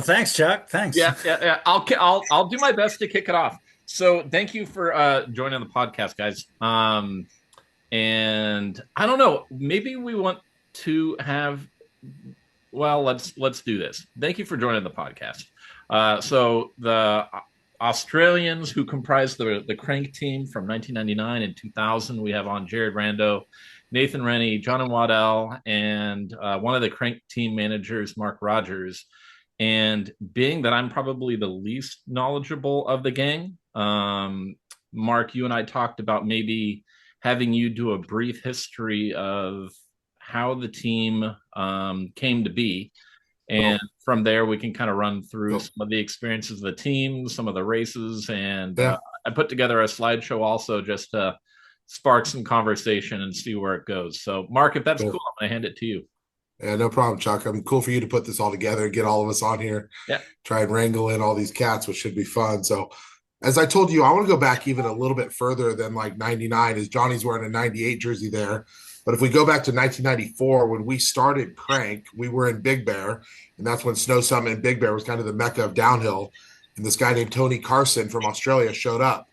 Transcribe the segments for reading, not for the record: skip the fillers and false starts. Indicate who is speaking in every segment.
Speaker 1: thanks, Chuck. Thanks.
Speaker 2: Yeah. I'll do my best to kick it off. So thank you for joining the podcast, guys. And I don't know, maybe we want to have. Well, let's do this. Thank you for joining the podcast. So the Australians who comprise the Qranc team from 1999 and 2000, we have on Jared Rando, Nathan Rennie, John and Waddell, and one of the Qranc team managers, Mark Rodgers. And being that I'm probably the least knowledgeable of the gang, Mark, you and I talked about maybe having you do a brief history of how the team came to be. And from there, we can kind of run through some of the experiences of the team, some of the races. And I put together a slideshow also just to spark some conversation and see where it goes. So, Mark, if that's cool, I'm going to hand it to you.
Speaker 3: Yeah, no problem, Chuck. I mean, cool for you to put this all together and get all of us on here.
Speaker 2: Yeah.
Speaker 3: Try and wrangle in all these cats, which should be fun. So, as I told you, I want to go back even a little bit further than like 99, as Johnny's wearing a 98 jersey there. But if we go back to 1994, when we started Qranc, we were in Big Bear, and that's when Snow Summit and Big Bear was kind of the mecca of downhill. And this guy named Tony Carson from Australia showed up.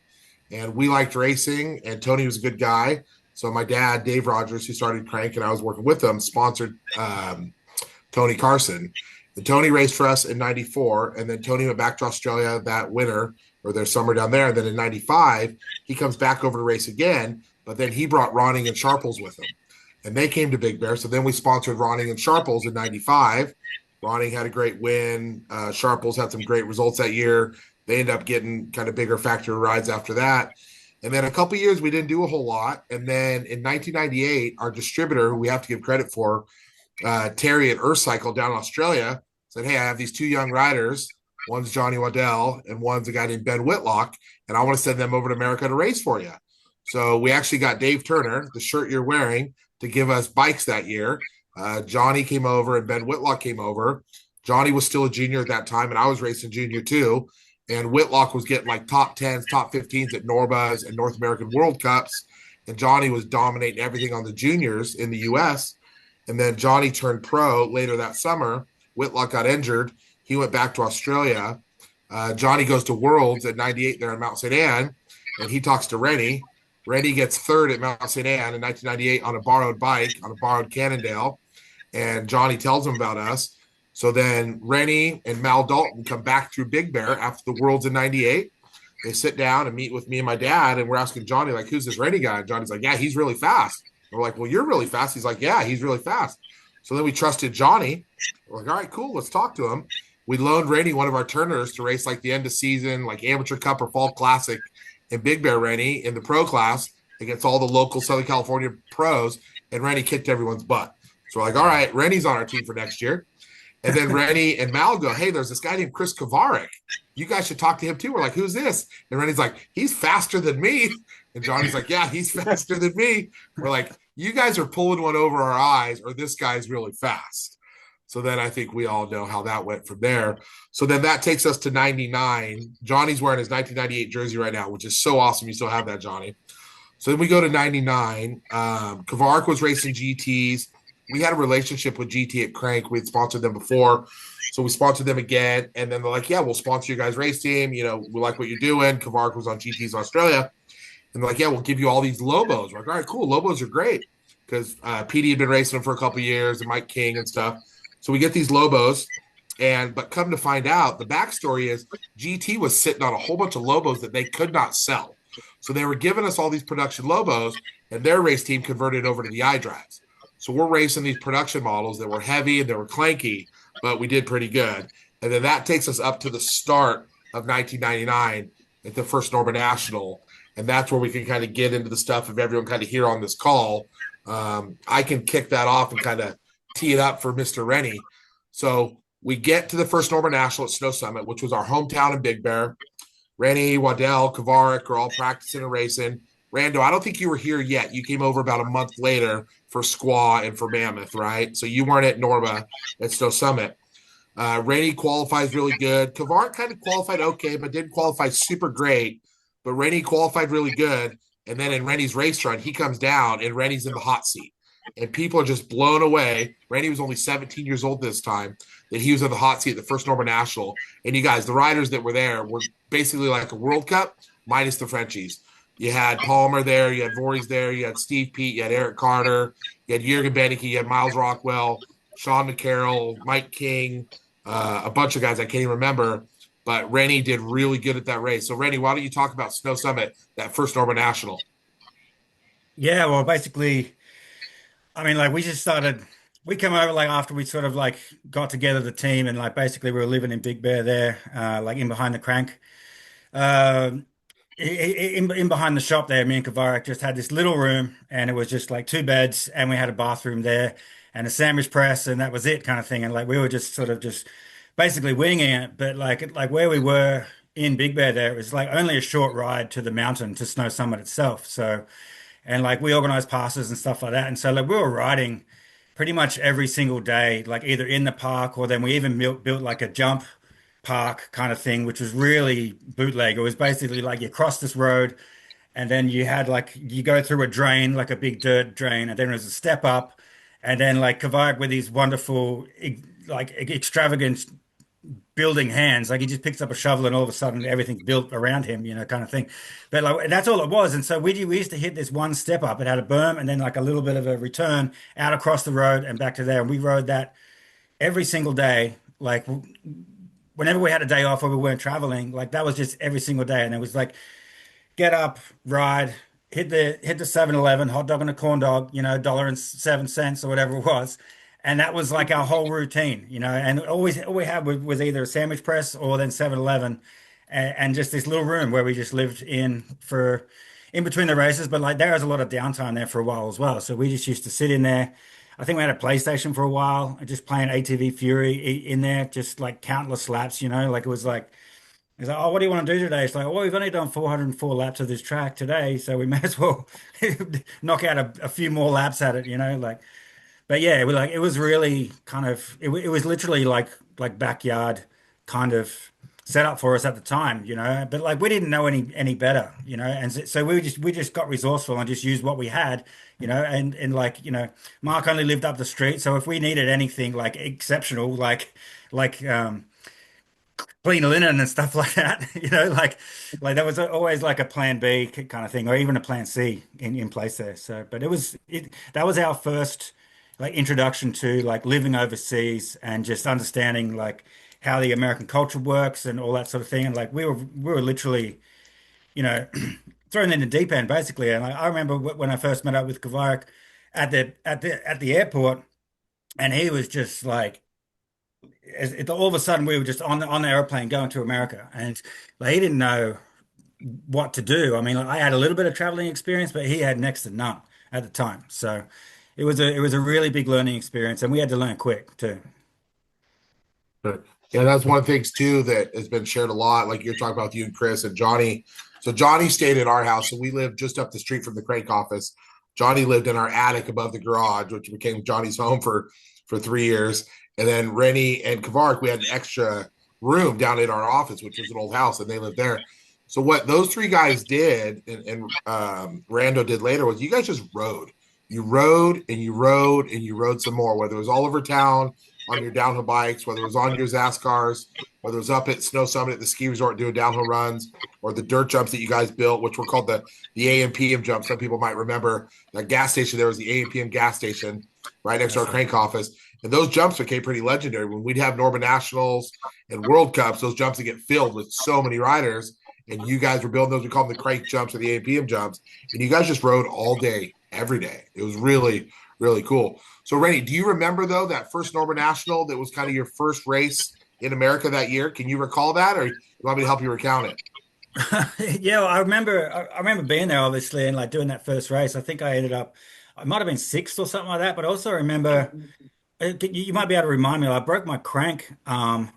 Speaker 3: And we liked racing, and Tony was a good guy. So my dad, Dave Rodgers, who started Qranc, and I was working with him, sponsored Tony Carson. And Tony raced for us in 94, and then Tony went back to Australia that winter, or their summer down there. And then in 95, he comes back over to race again, but then he brought Ronning and Sharples with him. And they came to Big Bear. So then we sponsored Ronning and Sharples in 95. Ronning had a great win. Sharples had some great results that year. They ended up getting kind of bigger factory rides after that. And then a couple of years, we didn't do a whole lot. And then in 1998, our distributor, who we have to give credit for, Terry at Earth Cycle down in Australia, said, hey, I have these two young riders. One's Johnny Waddell and one's a guy named Ben Whitlock. And I want to send them over to America to race for you. So we actually got Dave Turner, the shirt you're wearing, to give us bikes that year. Johnny came over and Ben Whitlock came over. Johnny was still a junior at that time, and I was racing junior too. And Whitlock was getting like top 10s, top 15s at Norbas and North American World Cups. And Johnny was dominating everything on the juniors in the U.S. And then Johnny turned pro later that summer. Whitlock got injured. He went back to Australia. Johnny goes to Worlds at 98 there in Mount St. Anne, and he talks to Rennie. Rennie gets third at Mount St. Anne in 1998 on a borrowed bike, on a borrowed Cannondale. And Johnny tells him about us. So then Rennie and Mal Dalton come back through Big Bear after the Worlds in 98. They sit down and meet with me and my dad, and we're asking Johnny, like, who's this Rennie guy? And Johnny's like, yeah, he's really fast. We're like, well, you're really fast. He's like, yeah, he's really fast. So then we trusted Johnny. We're like, all right, cool, let's talk to him. We loaned Rennie one of our Turners to race like the end of season, like Amateur Cup or Fall Classic in Big Bear Rennie in the pro class against all the local Southern California pros, and Rennie kicked everyone's butt. So we're like, all right, Rennie's on our team for next year. And then Rennie and Mal go, hey, there's this guy named Chris Kovarik. You guys should talk to him too. We're like, who's this? And Rennie's like, he's faster than me. And Johnny's like, yeah, he's faster than me. We're like, you guys are pulling one over our eyes, or this guy's really fast. So then I think we all know how that went from there. So then that takes us to 99. Johnny's wearing his 1998 jersey right now, which is so awesome. You still have that, Johnny. So then we go to 99. Kovarik was racing GTs. We had a relationship with GT at Qranc. We had sponsored them before. So we sponsored them again. And then they're like, yeah, we'll sponsor your guys' race team. You know, we like what you're doing. Kovarik was on GTs in Australia. And they're like, yeah, we'll give you all these Lobos. We're like, all right, cool. Lobos are great. Because PD had been racing them for a couple of years, and Mike King and stuff. So we get these Lobos. But come to find out, the backstory is GT was sitting on a whole bunch of Lobos that they could not sell. So they were giving us all these production Lobos, and their race team converted over to the iDrives. So we're racing these production models that were heavy and they were clanky, but we did pretty good. And then that takes us up to the start of 1999 at the first Norma National. And that's where we can kind of get into the stuff of everyone kind of here on this call. I can kick that off and kind of tee it up for Mr. Rennie. So we get to the first Norma National at Snow Summit, which was our hometown in Big Bear. Rennie, Waddell, Kovarik are all practicing and racing. Rando, I don't think you were here yet. You came over about a month later for Squaw and for Mammoth, right? So you weren't at Norma at Snow Summit. Rennie qualifies really good. Kovarik kind of qualified okay, but didn't qualify super great. But Rennie qualified really good. And then in Rennie's race run, he comes down, and Rennie's in the hot seat. And people are just blown away. Rennie was only 17 years old this time. that he was in the hot seat at the first Norman National. And you guys, the riders that were there were basically like a World Cup minus the Frenchies. You had Palmer there, you had Voorhees there, you had Steve Pete, you had Eric Carter, you had Jürgen Benneke, you had Miles Rockwell, Sean McCarroll, Mike King, a bunch of guys I can't even remember. But Rennie did really good at that race. So, Rennie, why don't you talk about Snow Summit, that first Norman National?
Speaker 1: Yeah, well, basically, I mean, like we just started, we came over like after we sort of like got together the team and like basically we were living in Big Bear there, like in behind the crank. Um, in behind the shop there, me and Kavarak just had this little room and it was just like two beds and we had a bathroom there and a sandwich press and that was it kind of thing. And like we were just sort of just basically winging it. But like where we were in Big Bear there, it was like only a short ride to the mountain to Snow Summit itself. So, and like we organized passes and stuff like that. And so like we were riding pretty much every single day, like either in the park or then we even built like a jump park kind of thing, which was really bootleg. It was basically like you cross this road and then you had like you go through a drain, like a big dirt drain, and then there's a step up, and then like Kavak with these wonderful like extravagant building hands. Like he just picks up a shovel and all of a sudden everything's built around him, kind of thing. But like that's all it was. And so we used to hit this one step up. It had a berm and then like a little bit of a return out across the road and back to there. And we rode that every single day. Like whenever we had a day off or we weren't traveling, like that was just every single day. And it was like get up, ride, hit the 7-Eleven, hot dog and a corn dog, $1.07 or whatever it was. And that was like our whole routine, and always all we had was either a sandwich press or then 7-Eleven and just this little room where we just lived in between the races. But like there was a lot of downtime there for a while as well. So we just used to sit in there. I think we had a PlayStation for a while, just playing ATV Fury in there, just like countless laps, like it was like he's like, oh, what do you want to do today? It's like, well, we've only done 404 laps of this track today, so we may as well knock out a few more laps at it, like. But yeah, it was really kind of it was literally like backyard kind of set up for us at the time, But like we didn't know any better, And so we just got resourceful and just used what we had, And like Mark only lived up the street, so if we needed anything like exceptional, like clean linen and stuff like that, like that was always like a plan B kind of thing, or even a plan C in place there. So, but that was our first like introduction to like living overseas and just understanding like how the American culture works and all that sort of thing. And like we were literally, you know, thrown in the deep end basically. And I remember when I first met up with Kavarak at the airport, and he was just like all of a sudden we were just on the airplane going to America, and like, he didn't know what to do. I mean, like, I had a little bit of traveling experience, but he had next to none at the time. So it was a really big learning experience, and we had to learn quick too.
Speaker 3: But yeah, that's one of the things too that has been shared a lot. Like you're talking about with you and Chris and Johnny. So Johnny stayed at our house, and we lived just up the street from the Qranc office. Johnny lived in our attic above the garage, which became Johnny's home for 3 years. And then Rennie and Kavark, we had an extra room down in our office, which was an old house, and they lived there. So what those three guys did, and Rando did later, was you guys just rode. You rode and you rode and you rode some more, whether it was all over town on your downhill bikes, whether it was on your Zascars, whether it was up at Snow Summit at the ski resort doing downhill runs, or the dirt jumps that you guys built, which were called the AM PM jump. Some people might remember that gas station. There was the AM PM gas station right next to our Qranc office. And those jumps became pretty legendary. When we'd have Norman Nationals and World Cups, those jumps would get filled with so many riders. And you guys were building those. We call them the Qranc jumps or the APM jumps. And you guys just rode all day, every day. It was really, really cool. So, Rennie, do you remember, though, that first Norman National that was kind of your first race in America that year? Can you recall that, or you want me to help you recount it?
Speaker 1: Yeah, well, I remember being there obviously and like doing that first race. I think I might have been sixth or something like that. But I also remember you might be able to remind me. I broke my crank. Like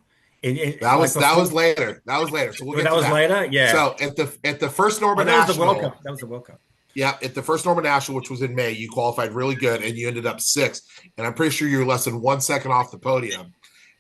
Speaker 3: That
Speaker 1: before.
Speaker 3: was later. That was later. So we'll
Speaker 1: But
Speaker 3: get
Speaker 1: that
Speaker 3: to
Speaker 1: was
Speaker 3: that.
Speaker 1: later. Yeah.
Speaker 3: So at the first
Speaker 1: Oh,
Speaker 3: Norman
Speaker 1: that was the World
Speaker 3: National,
Speaker 1: Cup. That was the World Cup.
Speaker 3: yeah, at the first Norman National, which was in May, you qualified really good and you ended up sixth. And I'm pretty sure you were less than 1 second off the podium.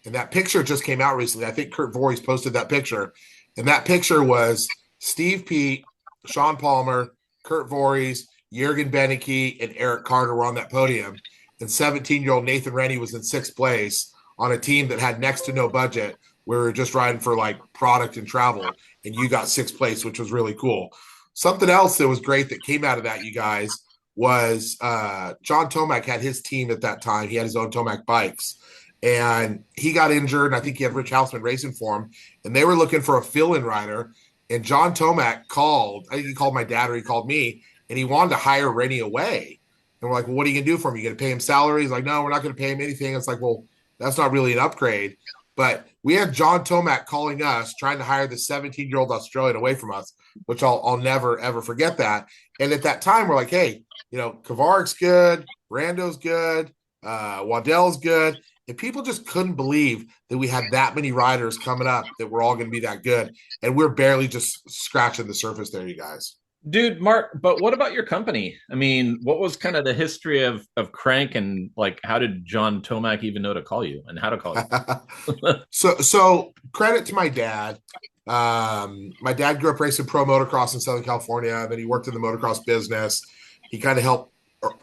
Speaker 3: And that picture just came out recently. I think Kurt Voorhees posted that picture. And that picture was Steve Pete, Sean Palmer, Kurt Voorhees, Jürgen Benneke, and Eric Carter were on that podium. And 17-year-old Nathan Rennie was in sixth place on a team that had next to no budget. We were just riding for like product and travel, and you got sixth place, which was really cool. Something else that was great that came out of that, you guys, was John Tomac had his team at that time. He had his own Tomac bikes, and he got injured. And I think he had Rich Houseman racing for him, and they were looking for a fill-in rider. And John Tomac called. I think he called my dad or he called me, and he wanted to hire Rennie away. And we're like, well, what are you going to do for him? You going to pay him salary? He's like, no, we're not going to pay him anything. It's like, well, that's not really an upgrade. But we had John Tomac calling us, trying to hire the 17-year-old Australian away from us, which I'll never, ever forget that. And at that time, we're like, hey, Qranc's good, Rando's good, Waddell's good. And people just couldn't believe that we had that many riders coming up that were all going to be that good. And we're barely just scratching the surface there, you guys.
Speaker 2: Dude, Mark, but what about your company? I mean, what was kind of the history of Qranc, and like how did John Tomac even know to call you and how to call you?
Speaker 3: So credit to my dad. My dad grew up racing pro motocross in Southern California. Then he worked in the motocross business. He kind of helped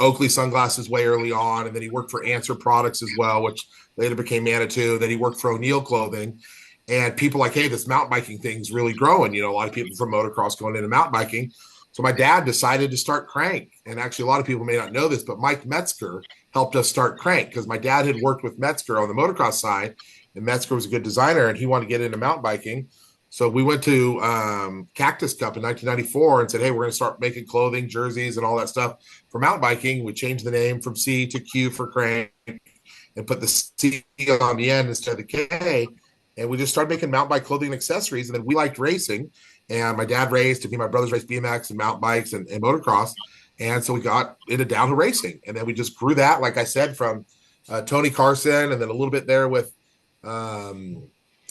Speaker 3: Oakley Sunglasses way early on, and then he worked for Answer Products as well, which later became Manitou. Then he worked for O'Neill Clothing. And people like, hey, this mountain biking thing's really growing. A lot of people from motocross going into mountain biking. So my dad decided to start Qranc. And actually, a lot of people may not know this, but Mike Metzger helped us start Qranc because my dad had worked with Metzger on the motocross side, and Metzger was a good designer, and he wanted to get into mountain biking. So we went to Cactus Cup in 1994 and said, hey, we're going to start making clothing, jerseys, and all that stuff for mountain biking. We changed the name from C to Q for Qranc and put the C on the end instead of the K. And we just started making mountain bike clothing and accessories. And then we liked racing. And my dad raced, and me and my brothers raced BMX and mountain bikes and motocross. And so we got into downhill racing. And then we just grew that, like I said, from Tony Carson, and then a little bit there with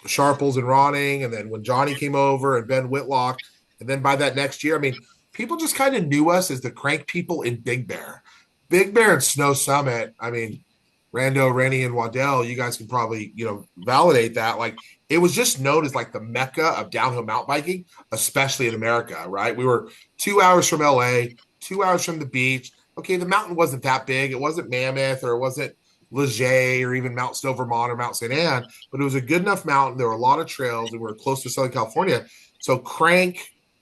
Speaker 3: Sharples and Ronning. And then when Johnny came over and Ben Whitlock. And then by that next year, I mean, people just kind of knew us as the Qranc people in Big Bear. Big Bear and Snow Summit, I mean, Rando, Rennie, and Waddell, you guys can probably, validate that. Like, it was just known as like the mecca of downhill mountain biking, especially in America, right? We were 2 hours from LA, 2 hours from the beach. Okay, the mountain wasn't that big. It wasn't Mammoth, or it wasn't Leger, or even Mount Snow, Vermont, or Mount St. Anne, but it was a good enough mountain. There were a lot of trails, and we were close to Southern California. So Qranc,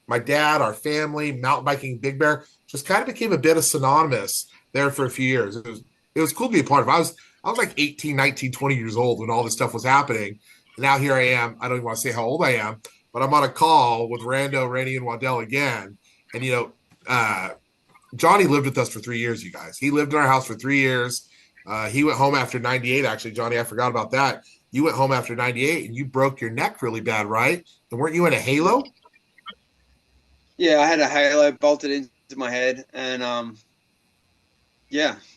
Speaker 3: my dad, our family, mountain biking, Big Bear, just kind of became a bit of synonymous there for a few years. It was cool to be a part of. I was like 18, 19, 20 years old when all this stuff was happening. And now here I am. I don't even want to say how old I am, but I'm on a call with Rando, Rennie, and Waddell again. And, Johnny lived with us for 3 years, you guys. He lived in our house for 3 years. He went home after 98, actually. Johnny, I forgot about that. You went home after 98, and you broke your neck really bad, right? And weren't you in a halo?
Speaker 4: Yeah, I had a halo bolted into my head, and I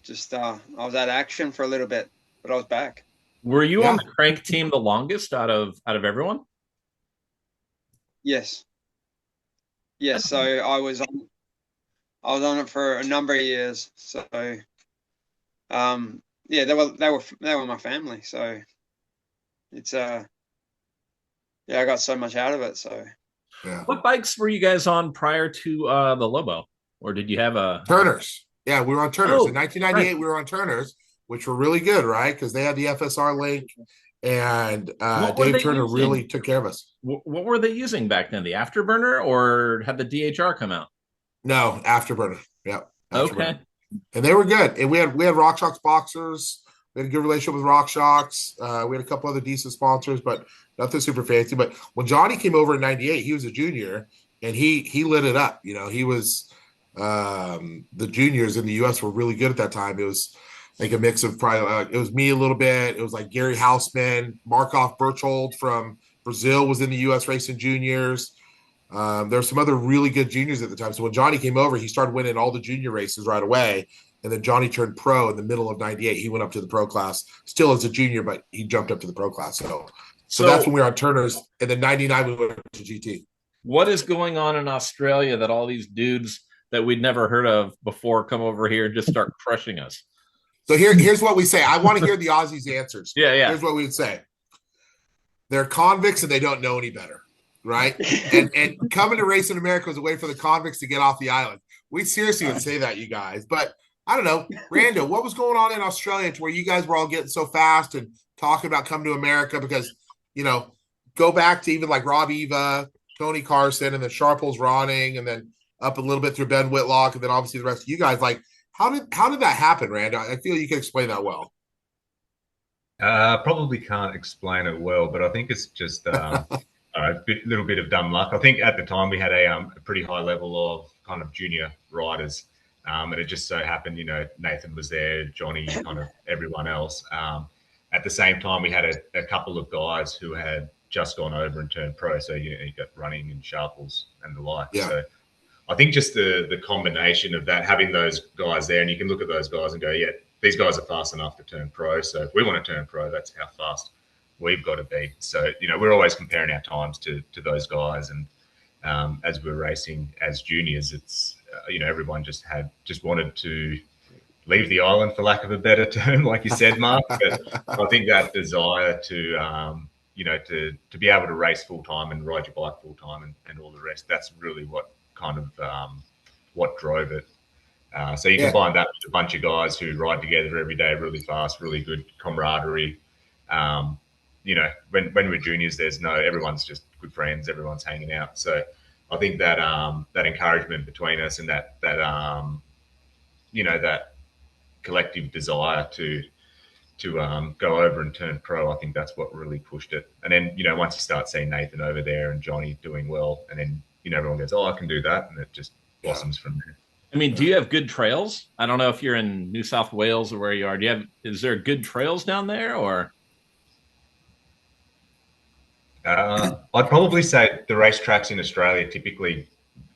Speaker 4: was out of action for a little bit, but I was back.
Speaker 2: Were you on the Qranc team the longest out of everyone?
Speaker 4: Yes. Yes. So I was on it for a number of years. So they were my family. So it's I got so much out of it. So
Speaker 2: what bikes were you guys on prior to the Lobo? Or did you have a
Speaker 3: Turners? Yeah, we were on Turners.
Speaker 2: Oh,
Speaker 3: in 1998,
Speaker 2: right.
Speaker 3: we were on Turners, which were really good, right? Because they had the FSR link, and Dave Turner really took care of us.
Speaker 2: What were they using back then? The Afterburner, or had the DHR come out?
Speaker 3: No, Afterburner. Yep. Afterburner.
Speaker 2: Okay.
Speaker 3: And they were good. And we had RockShox boxers. We had a good relationship with RockShox. We had a couple other decent sponsors, but nothing super fancy. But when Johnny came over in 98, he was a junior, and he lit it up. He was the juniors in the U.S. were really good at that time. It was like a mix of probably it was me a little bit. It was like Gary Houseman, Markov Berchold from Brazil was in the U.S. racing juniors. There were some other really good juniors at the time. So when Johnny came over, he started winning all the junior races right away. And then Johnny turned pro in the middle of 98. He went up to the pro class, still as a junior, but he jumped up to the pro class. So that's when we were on Turners. And then 99, we went to GT.
Speaker 2: What is going on in Australia that all these dudes that we'd never heard of before come over here and just start crushing us?
Speaker 3: So here's what we say. I want to hear the Aussies' answers.
Speaker 2: Yeah.
Speaker 3: Here's what we would say. They're convicts and they don't know any better, right? and coming to race in America was a way for the convicts to get off the island. We seriously would say that, you guys. But I don't know, Rando, what was going on in Australia to where you guys were all getting so fast and talking about coming to America? Because, you know, go back to even like Rob Eva, Tony Carson, and then Sharples Ronning, and then up a little bit through Ben Whitlock, and then obviously the rest of you guys. Like, how did that happen, Rando? I feel you can explain that well.
Speaker 5: Probably can't explain it well, but I think it's just little bit of dumb luck. I think at the time we had a pretty high level of kind of junior riders, and it just so happened, Nathan was there, Johnny, kind of everyone else. At the same time, we had a couple of guys who had just gone over and turned pro. So you got Running and Sharples and the like.
Speaker 3: Yeah.
Speaker 5: So I think just the combination of that, having those guys there, and you can look at those guys and go, yeah, these guys are fast enough to turn pro. So if we want to turn pro, that's how fast we've got to be. So, we're always comparing our times to those guys. And as we're racing as juniors, it's, everyone just wanted to leave the island, for lack of a better term, like you said, Mark. But I think that desire to, to be able to race full time and ride your bike full time and all the rest, that's really what kind of what drove it. So you combine that with a bunch of guys who ride together every day really fast, really good camaraderie. When we're juniors, everyone's just good friends, everyone's hanging out. So I think that that encouragement between us and that collective desire to go over and turn pro, I think that's what really pushed it. And then, once you start seeing Nathan over there and Johnny doing well, and then, everyone goes, oh, I can do that. And it just blossoms from there.
Speaker 2: I mean, do you have good trails? I don't know if you're in New South Wales or where you are. Is there good trails down there or?
Speaker 5: I'd probably say the racetracks in Australia typically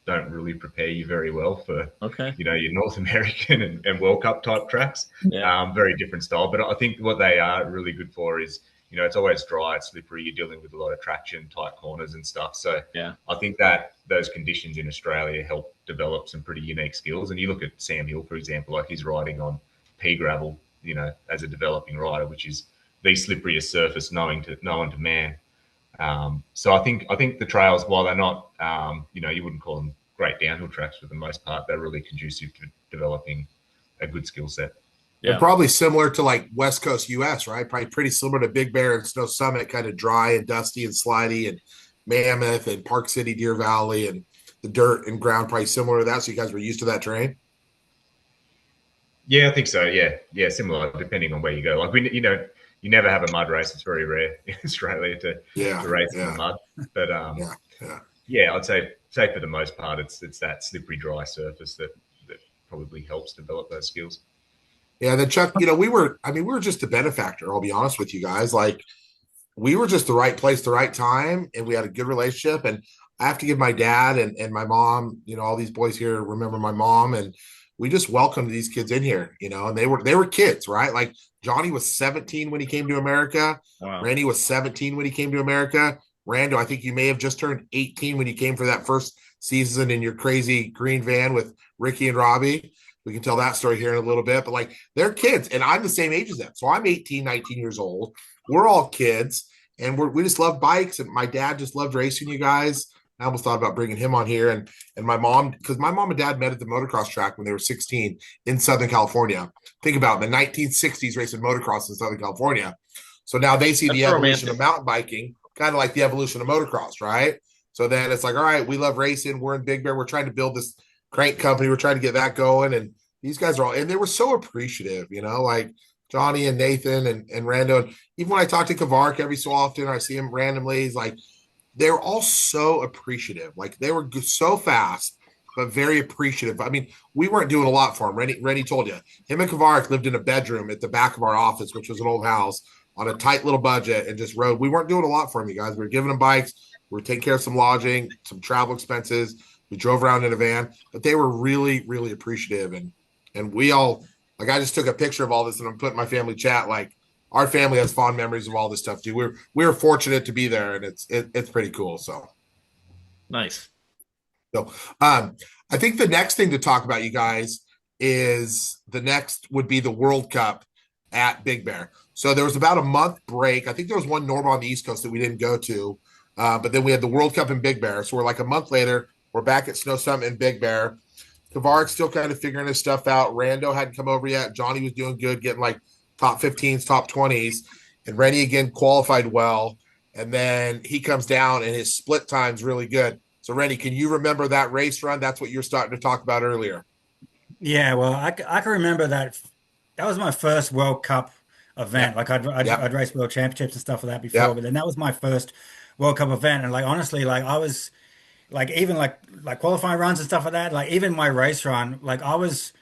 Speaker 5: don't really prepare you very well for, your North American and World Cup type tracks.
Speaker 2: Yeah.
Speaker 5: Very different style. But I think what they are really good for is, it's always dry, it's slippery, you're dealing with a lot of traction, tight corners and stuff. So
Speaker 2: yeah,
Speaker 5: I think that those conditions in Australia help develop some pretty unique skills. And you look at Sam Hill, for example, like he's riding on pea gravel, as a developing rider, which is the slipperiest surface known to man. So I think the trails, while they're not, you wouldn't call them great downhill tracks for the most part, they're really conducive to developing a good skill set.
Speaker 3: Yeah. And probably similar to like West Coast US, right? Probably pretty similar to Big Bear and Snow Summit, kind of dry and dusty and slidey, and Mammoth and Park City, Deer Valley, and the dirt and ground probably similar to that. So you guys were used to that terrain?
Speaker 5: Yeah, I think so. Yeah, similar, depending on where you go. Like you never have a mud race. It's very rare in Australia to race in the mud. But I'd say for the most part, it's that slippery, dry surface that probably helps develop those skills.
Speaker 3: Yeah, then Chuck, we were just a benefactor. I'll be honest with you guys. Like, we were just the right place, the right time, and we had a good relationship. And I have to give my dad and my mom, all these boys here remember my mom, and we just welcomed these kids in here, and they were kids, right? Like Johnny was 17 when he came to America. Wow. Rennie was 17 when he came to America. Rando, I think you may have just turned 18 when you came for that first season in your crazy green van with Ricky and Robbie. We can tell that story here in a little bit, but like they're kids and I'm the same age as them. So I'm 18, 19 years old. We're all kids and we just love bikes. And my dad just loved racing you guys. I almost thought about bringing him on here and my mom, because my mom and dad met at the motocross track when they were 16 in Southern California. Think about it, the 1960s racing motocross in Southern California. So now they see the evolution of mountain biking, kind of like the evolution of motocross, right? So then it's like, all right, we love racing. We're in Big Bear. We're trying to build this Qranc company. We're trying to get that going. And these guys are all, and they were so appreciative, like Johnny and Nathan and Rando. And even when I talk to Qranc every so often, I see him randomly, he's like, they're all so appreciative. Like they were so fast, but very appreciative. I mean, we weren't doing a lot for him. Rennie told you, him and Qranc lived in a bedroom at the back of our office, which was an old house on a tight little budget and just rode. We weren't doing a lot for him, you guys. We were giving them bikes. We were taking care of some lodging, some travel expenses. We drove around in a van, but they were really, really appreciative. And we all, like, I just took a picture of all this and I'm putting my family chat. Like, our family has fond memories of all this stuff too. We're fortunate to be there, and it's pretty cool. So
Speaker 2: nice.
Speaker 3: So, I think the next thing to talk about, you guys, is the next would be the World Cup at Big Bear. So there was about a month break. I think there was one normal on the East Coast that we didn't go to, but then we had the World Cup in Big Bear. So we're like a month later, we're back at Snow Summit in Big Bear. Kavarek's still kind of figuring his stuff out. Rando hadn't come over yet. Johnny was doing good, getting like top 15s, top 20s. And Rennie again qualified well. And then he comes down and his split time's really good. So, Rennie, can you remember that race run? That's what you're starting to talk about earlier.
Speaker 1: Yeah, well, I can remember that. That was my first World Cup event.
Speaker 3: Yep.
Speaker 1: Like I'd
Speaker 3: Yep.
Speaker 1: raced World Championships and stuff like that before,
Speaker 3: Yep.
Speaker 1: but then that was my first World Cup event. And like honestly, like I was like even like qualifying runs and stuff like that. Like even my race run, like I was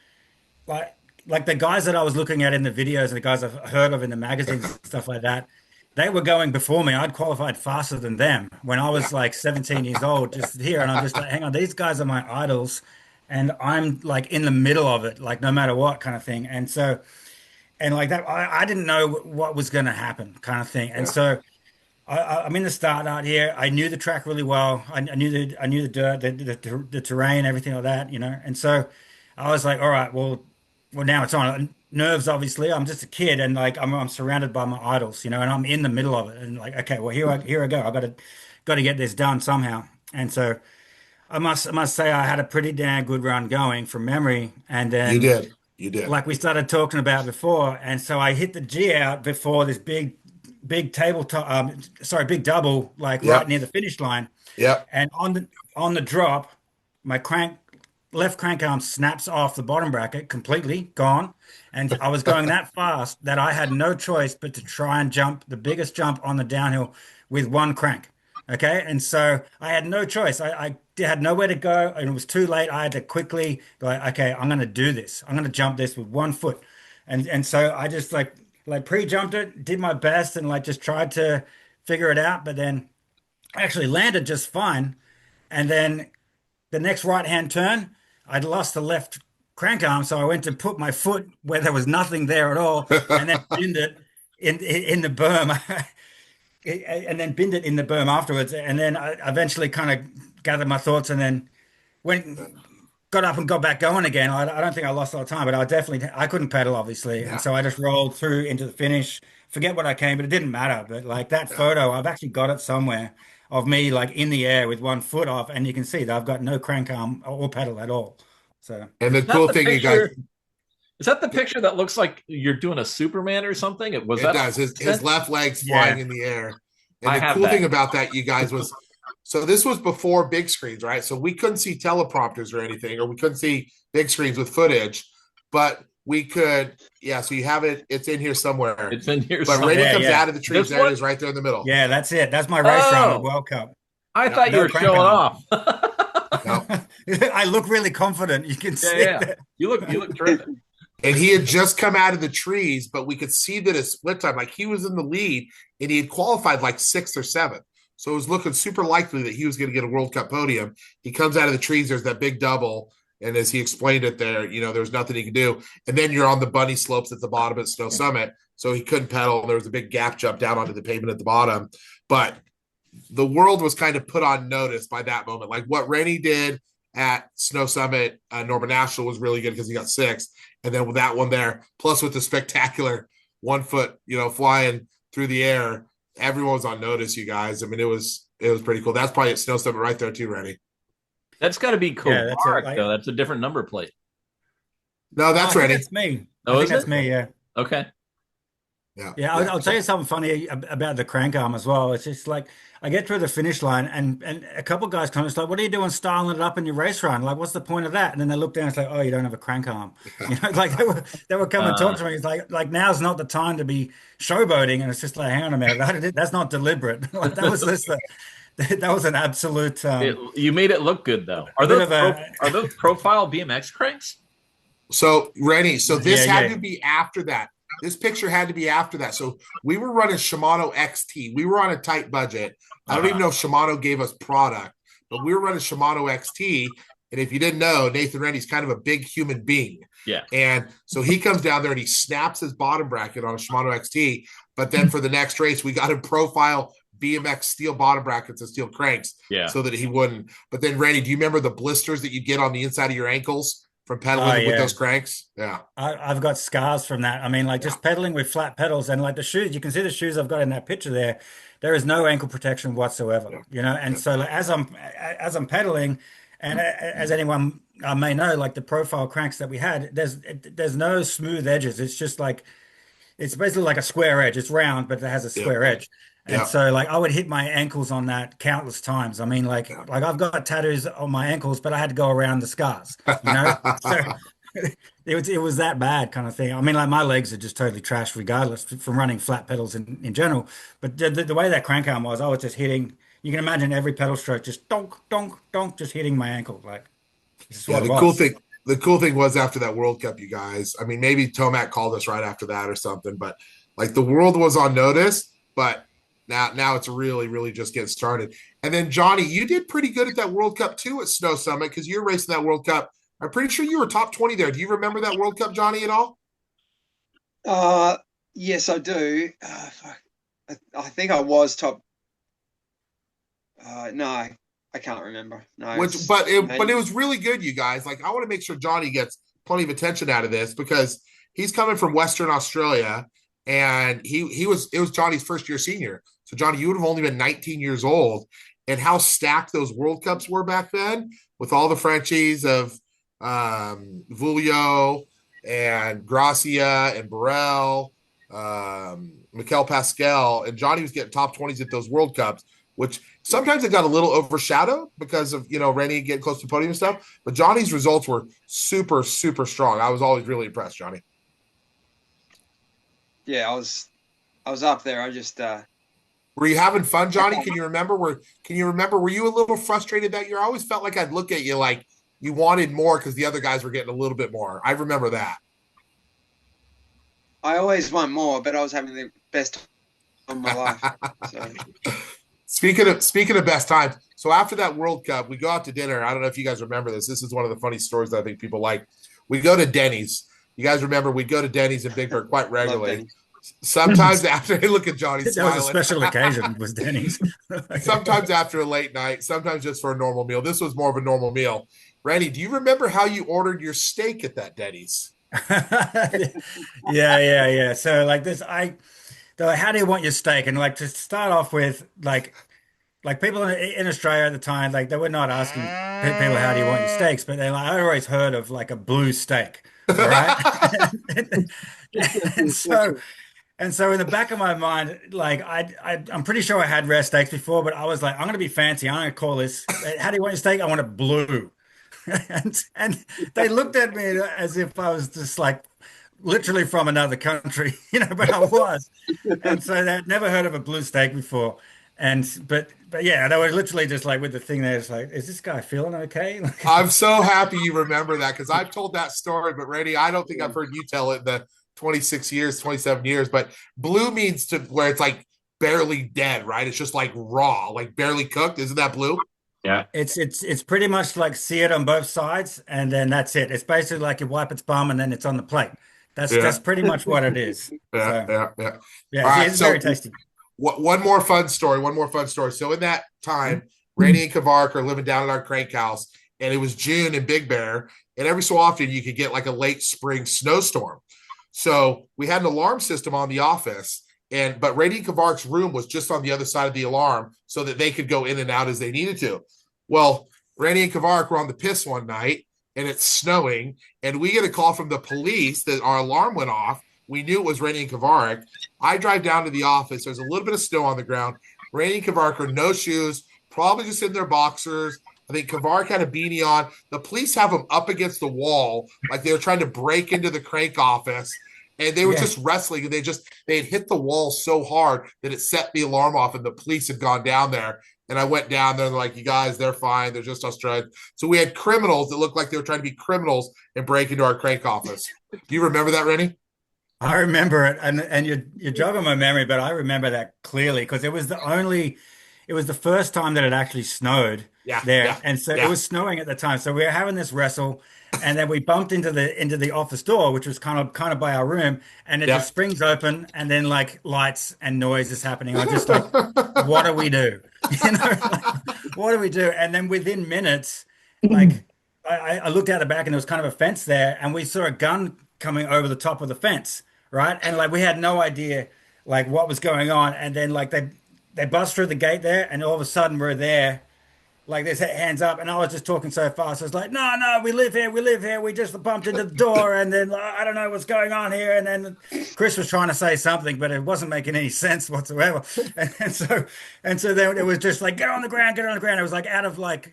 Speaker 1: like like the guys that I was looking at in the videos and the guys I've heard of in the magazines and stuff like that, they were going before me. I'd qualified faster than them when I
Speaker 3: Yeah.
Speaker 1: was like 17 years old, just here, and I'm just like, hang on, these guys are my idols, and I'm like in the middle of it, like no matter what kind of thing. And so and like that, I didn't know what was going to happen, kind of thing. And
Speaker 3: Yeah.
Speaker 1: so I'm in the start out here. I knew the track really well. I knew the dirt, the terrain, everything like that, you know. And so I was like, all right, well now it's on. Nerves, obviously. I'm just a kid, and like I'm surrounded by my idols, you know, and I'm in the middle of it. And like, okay, well here I go. I got to get this done somehow. And so I must say I had a pretty damn good run going from memory, and
Speaker 3: You
Speaker 1: then
Speaker 3: did. You did.
Speaker 1: like we started talking about before, and so I hit the G out before this big tabletop, sorry, big double, like right
Speaker 3: Yep.
Speaker 1: near the finish line.
Speaker 3: Yep.
Speaker 1: And on the drop, my left crank arm snaps off the bottom bracket, completely gone. And I was going that fast that I had no choice but to try and jump the biggest jump on the downhill with one crank. Okay. And so I had no choice. I had nowhere to go and it was too late. I had to quickly go, okay, I'm going to do this. I'm going to jump this with one foot. And so I just like pre-jumped it, did my best and like just tried to figure it out, but then actually landed just fine. And then the next right-hand turn, I'd lost the left crank arm, so I went to put my foot where there was nothing there at all, and then binned it in the berm, and then binned it in the berm afterwards. And then I eventually kind of gathered my thoughts, and then went got up and got back going again. I don't think I lost a lot of time, but I couldn't pedal obviously, and
Speaker 3: Yeah.
Speaker 1: so I just rolled through into the finish. Forget what I came, but it didn't matter. But like that
Speaker 3: Yeah.
Speaker 1: photo, I've actually got it somewhere of me like in the air with one foot off, and you can see that I've got no crank arm or pedal at all. So
Speaker 3: And the
Speaker 2: Is that
Speaker 3: cool
Speaker 2: the
Speaker 3: thing, you guys,
Speaker 2: picture? Is that the picture that looks like you're doing a Superman or something? Was
Speaker 3: it
Speaker 2: that
Speaker 3: does. His left leg's flying
Speaker 1: yeah,
Speaker 3: in the air. And
Speaker 2: I
Speaker 3: the
Speaker 2: have
Speaker 3: cool thing
Speaker 2: that.
Speaker 3: about that, you guys, was so this was before big screens, right? So we couldn't see teleprompters or anything, or we couldn't see big screens with footage, but we could, yeah. So you have it, it's in here somewhere.
Speaker 2: It's in here
Speaker 3: But Rennie
Speaker 2: somewhere.
Speaker 1: yeah,
Speaker 3: comes
Speaker 1: yeah,
Speaker 3: out of the trees.
Speaker 2: This
Speaker 3: There it
Speaker 2: one?
Speaker 3: is, right there in the middle.
Speaker 1: yeah. That's it. That's my race run at
Speaker 2: Oh,
Speaker 1: World Cup.
Speaker 2: I
Speaker 3: Yeah.
Speaker 2: thought you
Speaker 1: No
Speaker 2: were
Speaker 1: crank
Speaker 2: showing
Speaker 1: arm.
Speaker 2: off.
Speaker 3: No.
Speaker 1: I look really confident. You can
Speaker 2: Yeah,
Speaker 1: see
Speaker 2: yeah.
Speaker 1: that.
Speaker 2: You look terrific.
Speaker 3: And he had just come out of the trees, but we could see that his split time, like he was in the lead and he had qualified like sixth or seventh. So it was looking super likely that he was going to get a World Cup podium. He comes out of the trees, there's that big double. And as he explained it there, there's nothing he can do. And then you're on the bunny slopes at the bottom at Snow Summit. So he couldn't pedal. And there was a big gap jump down onto the pavement at the bottom. But the world was kind of put on notice by that moment. Like what Rennie did at Snow Summit, Norman National was really good because he got sixth. And then with that one there, plus with the spectacular 1 foot, flying through the air, everyone was on notice, you guys. I mean, it was pretty cool. That's probably at Snow Summit right there too, Rennie.
Speaker 2: That's got to be
Speaker 1: Yeah, that's it.
Speaker 2: Qranc, though. That's a different number plate.
Speaker 3: No,
Speaker 1: Oh,
Speaker 3: that's
Speaker 1: I think
Speaker 3: Rennie.
Speaker 1: that's me. I
Speaker 2: Oh,
Speaker 1: think
Speaker 2: is
Speaker 1: that's
Speaker 2: it?
Speaker 1: me. Yeah.
Speaker 2: Okay.
Speaker 3: Yeah.
Speaker 1: Yeah, I'll tell you something funny about the crank arm as well. It's just like I get through the finish line and a couple guys come and it's like, what are you doing styling it up in your race run? Like, what's the point of that? And then they look down and it's like, oh, you don't have a crank arm. Like they were coming and talk to me. It's like now's not the time to be showboating. And it's just like, hang on a minute, that's not deliberate. Like that was just that was an absolute
Speaker 2: You made it look good, though.
Speaker 1: a bit of a
Speaker 2: Are those profile BMX cranks?
Speaker 3: So Rennie, so this
Speaker 1: Yeah,
Speaker 3: had
Speaker 1: yeah.
Speaker 3: to be after that. This picture had to be after that. So we were running Shimano XT. We were on a tight budget. I don't even know if Shimano gave us product, but we were running Shimano XT. And if you didn't know, Nathan Rennie's kind of a big human being.
Speaker 2: Yeah.
Speaker 3: And so he comes down there and he snaps his bottom bracket on a Shimano XT. But then for the next race, we got him profile BMX steel bottom brackets and steel cranks
Speaker 2: Yeah.
Speaker 3: so that he wouldn't. But then, Rennie, do you remember the blisters that you get on the inside of your ankles from
Speaker 1: Oh,
Speaker 3: pedaling with
Speaker 1: yeah.
Speaker 3: those cranks? Yeah.
Speaker 1: I've got scars from that. I mean, like just pedaling with flat pedals and like the shoes, you can see the shoes I've got in that picture there. There is no ankle protection whatsoever, And so like, as I'm pedaling And as anyone may know, like the profile cranks that we had, there's no smooth edges. It's just like it's basically like a square edge. It's round, but it has a
Speaker 3: Yep.
Speaker 1: square edge. And
Speaker 3: Yep.
Speaker 1: so like I would hit my ankles on that countless times. I mean,
Speaker 3: Yeah.
Speaker 1: like I've got tattoos on my ankles, but I had to go around the scars, you know? So it was that bad kind of thing. I mean, like my legs are just totally trashed regardless from running flat pedals in general. But the way that crank arm was, I was just hitting, you can imagine every pedal stroke just donk, donk, donk, just hitting my ankle. Like this is
Speaker 3: Yeah,
Speaker 1: what it was.
Speaker 3: the cool thing was after that World Cup, you guys. I mean, maybe Tomac called us right after that or something, but like the world was on notice. But now it's really, really just getting started. And then Johnny, you did pretty good at that World Cup too at Snow Summit because you're racing that World Cup. I'm pretty sure you were top 20 there. Do you remember that World Cup, Johnny, at all?
Speaker 4: Uh, yes, I do. Fuck. I think I was top. No, I can't remember. No,
Speaker 3: Which,
Speaker 4: it's
Speaker 3: but it
Speaker 4: maybe.
Speaker 3: was really good, you guys. Like, I want to make sure Johnny gets plenty of attention out of this because he's coming from Western Australia, and he was it was Johnny's first year senior. So Johnny, you would have only been 19 years old, and how stacked those World Cups were back then with all the Frenchies of Vulio and Gracia and Burrell, Mikel Pascal, and Johnny was getting top 20s at those World Cups, which sometimes it got a little overshadowed because of Rennie getting close to the podium and stuff. But Johnny's results were super, super strong. I was always really impressed, Johnny.
Speaker 4: Yeah, I was up there. I just
Speaker 3: Were you having fun,
Speaker 4: I
Speaker 3: Johnny?
Speaker 4: can't.
Speaker 3: Can you remember? Were you a little frustrated that year? I always felt like I'd look at you like you wanted more because the other guys were getting a little bit more. I remember that.
Speaker 4: I always want more, but I was having the best time of my life. So
Speaker 3: Speaking of best times, so after that World Cup, we go out to dinner. I don't know if you guys remember this. This is one of the funny stories that I think people like. We go to Denny's. You guys remember we go to Denny's in Big Bear quite
Speaker 4: love
Speaker 3: regularly.
Speaker 4: Denny.
Speaker 3: Sometimes after, hey, look at Johnny
Speaker 1: That was a
Speaker 3: smiling.
Speaker 1: special occasion, was Denny's.
Speaker 3: Sometimes after a late night, sometimes just for a normal meal. This was more of a normal meal. Randy, do you remember how you ordered your steak at that Denny's?
Speaker 1: Yeah. So like this, they're like, how do you want your steak? And like to start off with, like people in Australia at the time, like they were not asking people how do you want your steaks, but they're like, I always heard of like a blue steak. All right. And so and so in the back of my mind, like I'm pretty sure I had rare steaks before, but I was like, I'm gonna be fancy. I'm gonna call this. How do you want your steak? I want it blue. And they looked at me as if I was just like literally from another country, but I was. And so they'd never heard of a blue steak before. But yeah, they were literally just like with the thing there, it's like, is this guy feeling okay?
Speaker 3: I'm so happy you remember that because I've told that story, but Randy, I don't think I've heard you tell it in the 26 years, 27 years. But blue means to where it's like barely dead, right? It's just like raw, like barely cooked. Isn't that blue?
Speaker 2: Yeah.
Speaker 1: It's pretty much like seared on both sides, and then that's it. It's basically like you wipe its bum and then it's on the plate. That's
Speaker 3: Yeah,
Speaker 1: pretty much what it is.
Speaker 3: yeah,
Speaker 1: So
Speaker 3: yeah, yeah.
Speaker 1: yeah,
Speaker 3: All right.
Speaker 1: it's very
Speaker 3: So
Speaker 1: tasty.
Speaker 3: one more fun story. One more fun story. So in that time, Randy and Kavark are living down at our crank house, and it was June in Big Bear, and every so often you could get like a late spring snowstorm. So we had an alarm system on the office, but Randy and Kavark's room was just on the other side of the alarm so that they could go in and out as they needed to. Well, Rennie and Kavark were on the piss one night and it's snowing, and we get a call from the police that our alarm went off. We knew it was Rennie and Kavark. I drive down to the office. There's a little bit of snow on the ground. Rennie and Kavark are no shoes, probably just in their boxers. I think Kavark had a beanie on. The police have them up against the wall, like they were trying to break into the crank office. And they were
Speaker 1: Yeah.
Speaker 3: just wrestling, and they had hit the wall so hard that it set the alarm off, and the police had gone down there. And I went down there and they're like, you guys, they're fine. They're just Australians. So we had criminals that looked like they were trying to be criminals and break into our crank office. Do you remember that, Rennie?
Speaker 1: I remember it, and you're jogging my memory, but I remember that clearly because it was the first time that it actually snowed
Speaker 3: Yeah,
Speaker 1: there,
Speaker 3: yeah,
Speaker 1: and so it
Speaker 3: yeah.
Speaker 1: was snowing at the time. So we were having this wrestle, and then we bumped into the office door, which was kind of by our room, and it
Speaker 3: Yeah.
Speaker 1: just springs open, and then like lights and noise is happening. I was just like, what do we do? Like, what do we do? And then within minutes, like I looked out the back, and there was kind of a fence there, and we saw a gun coming over the top of the fence, right? And like we had no idea like what was going on. And then like they bust through the gate there, and all of a sudden we're there, like this, hands up, and I was just talking so fast. I was like, no, no, we live here, we live here. We just bumped into the door, and then I don't know what's going on here. And then Chris was trying to say something, but it wasn't making any sense whatsoever. And so then it was just like, get on the ground, get on the ground. It was like out of like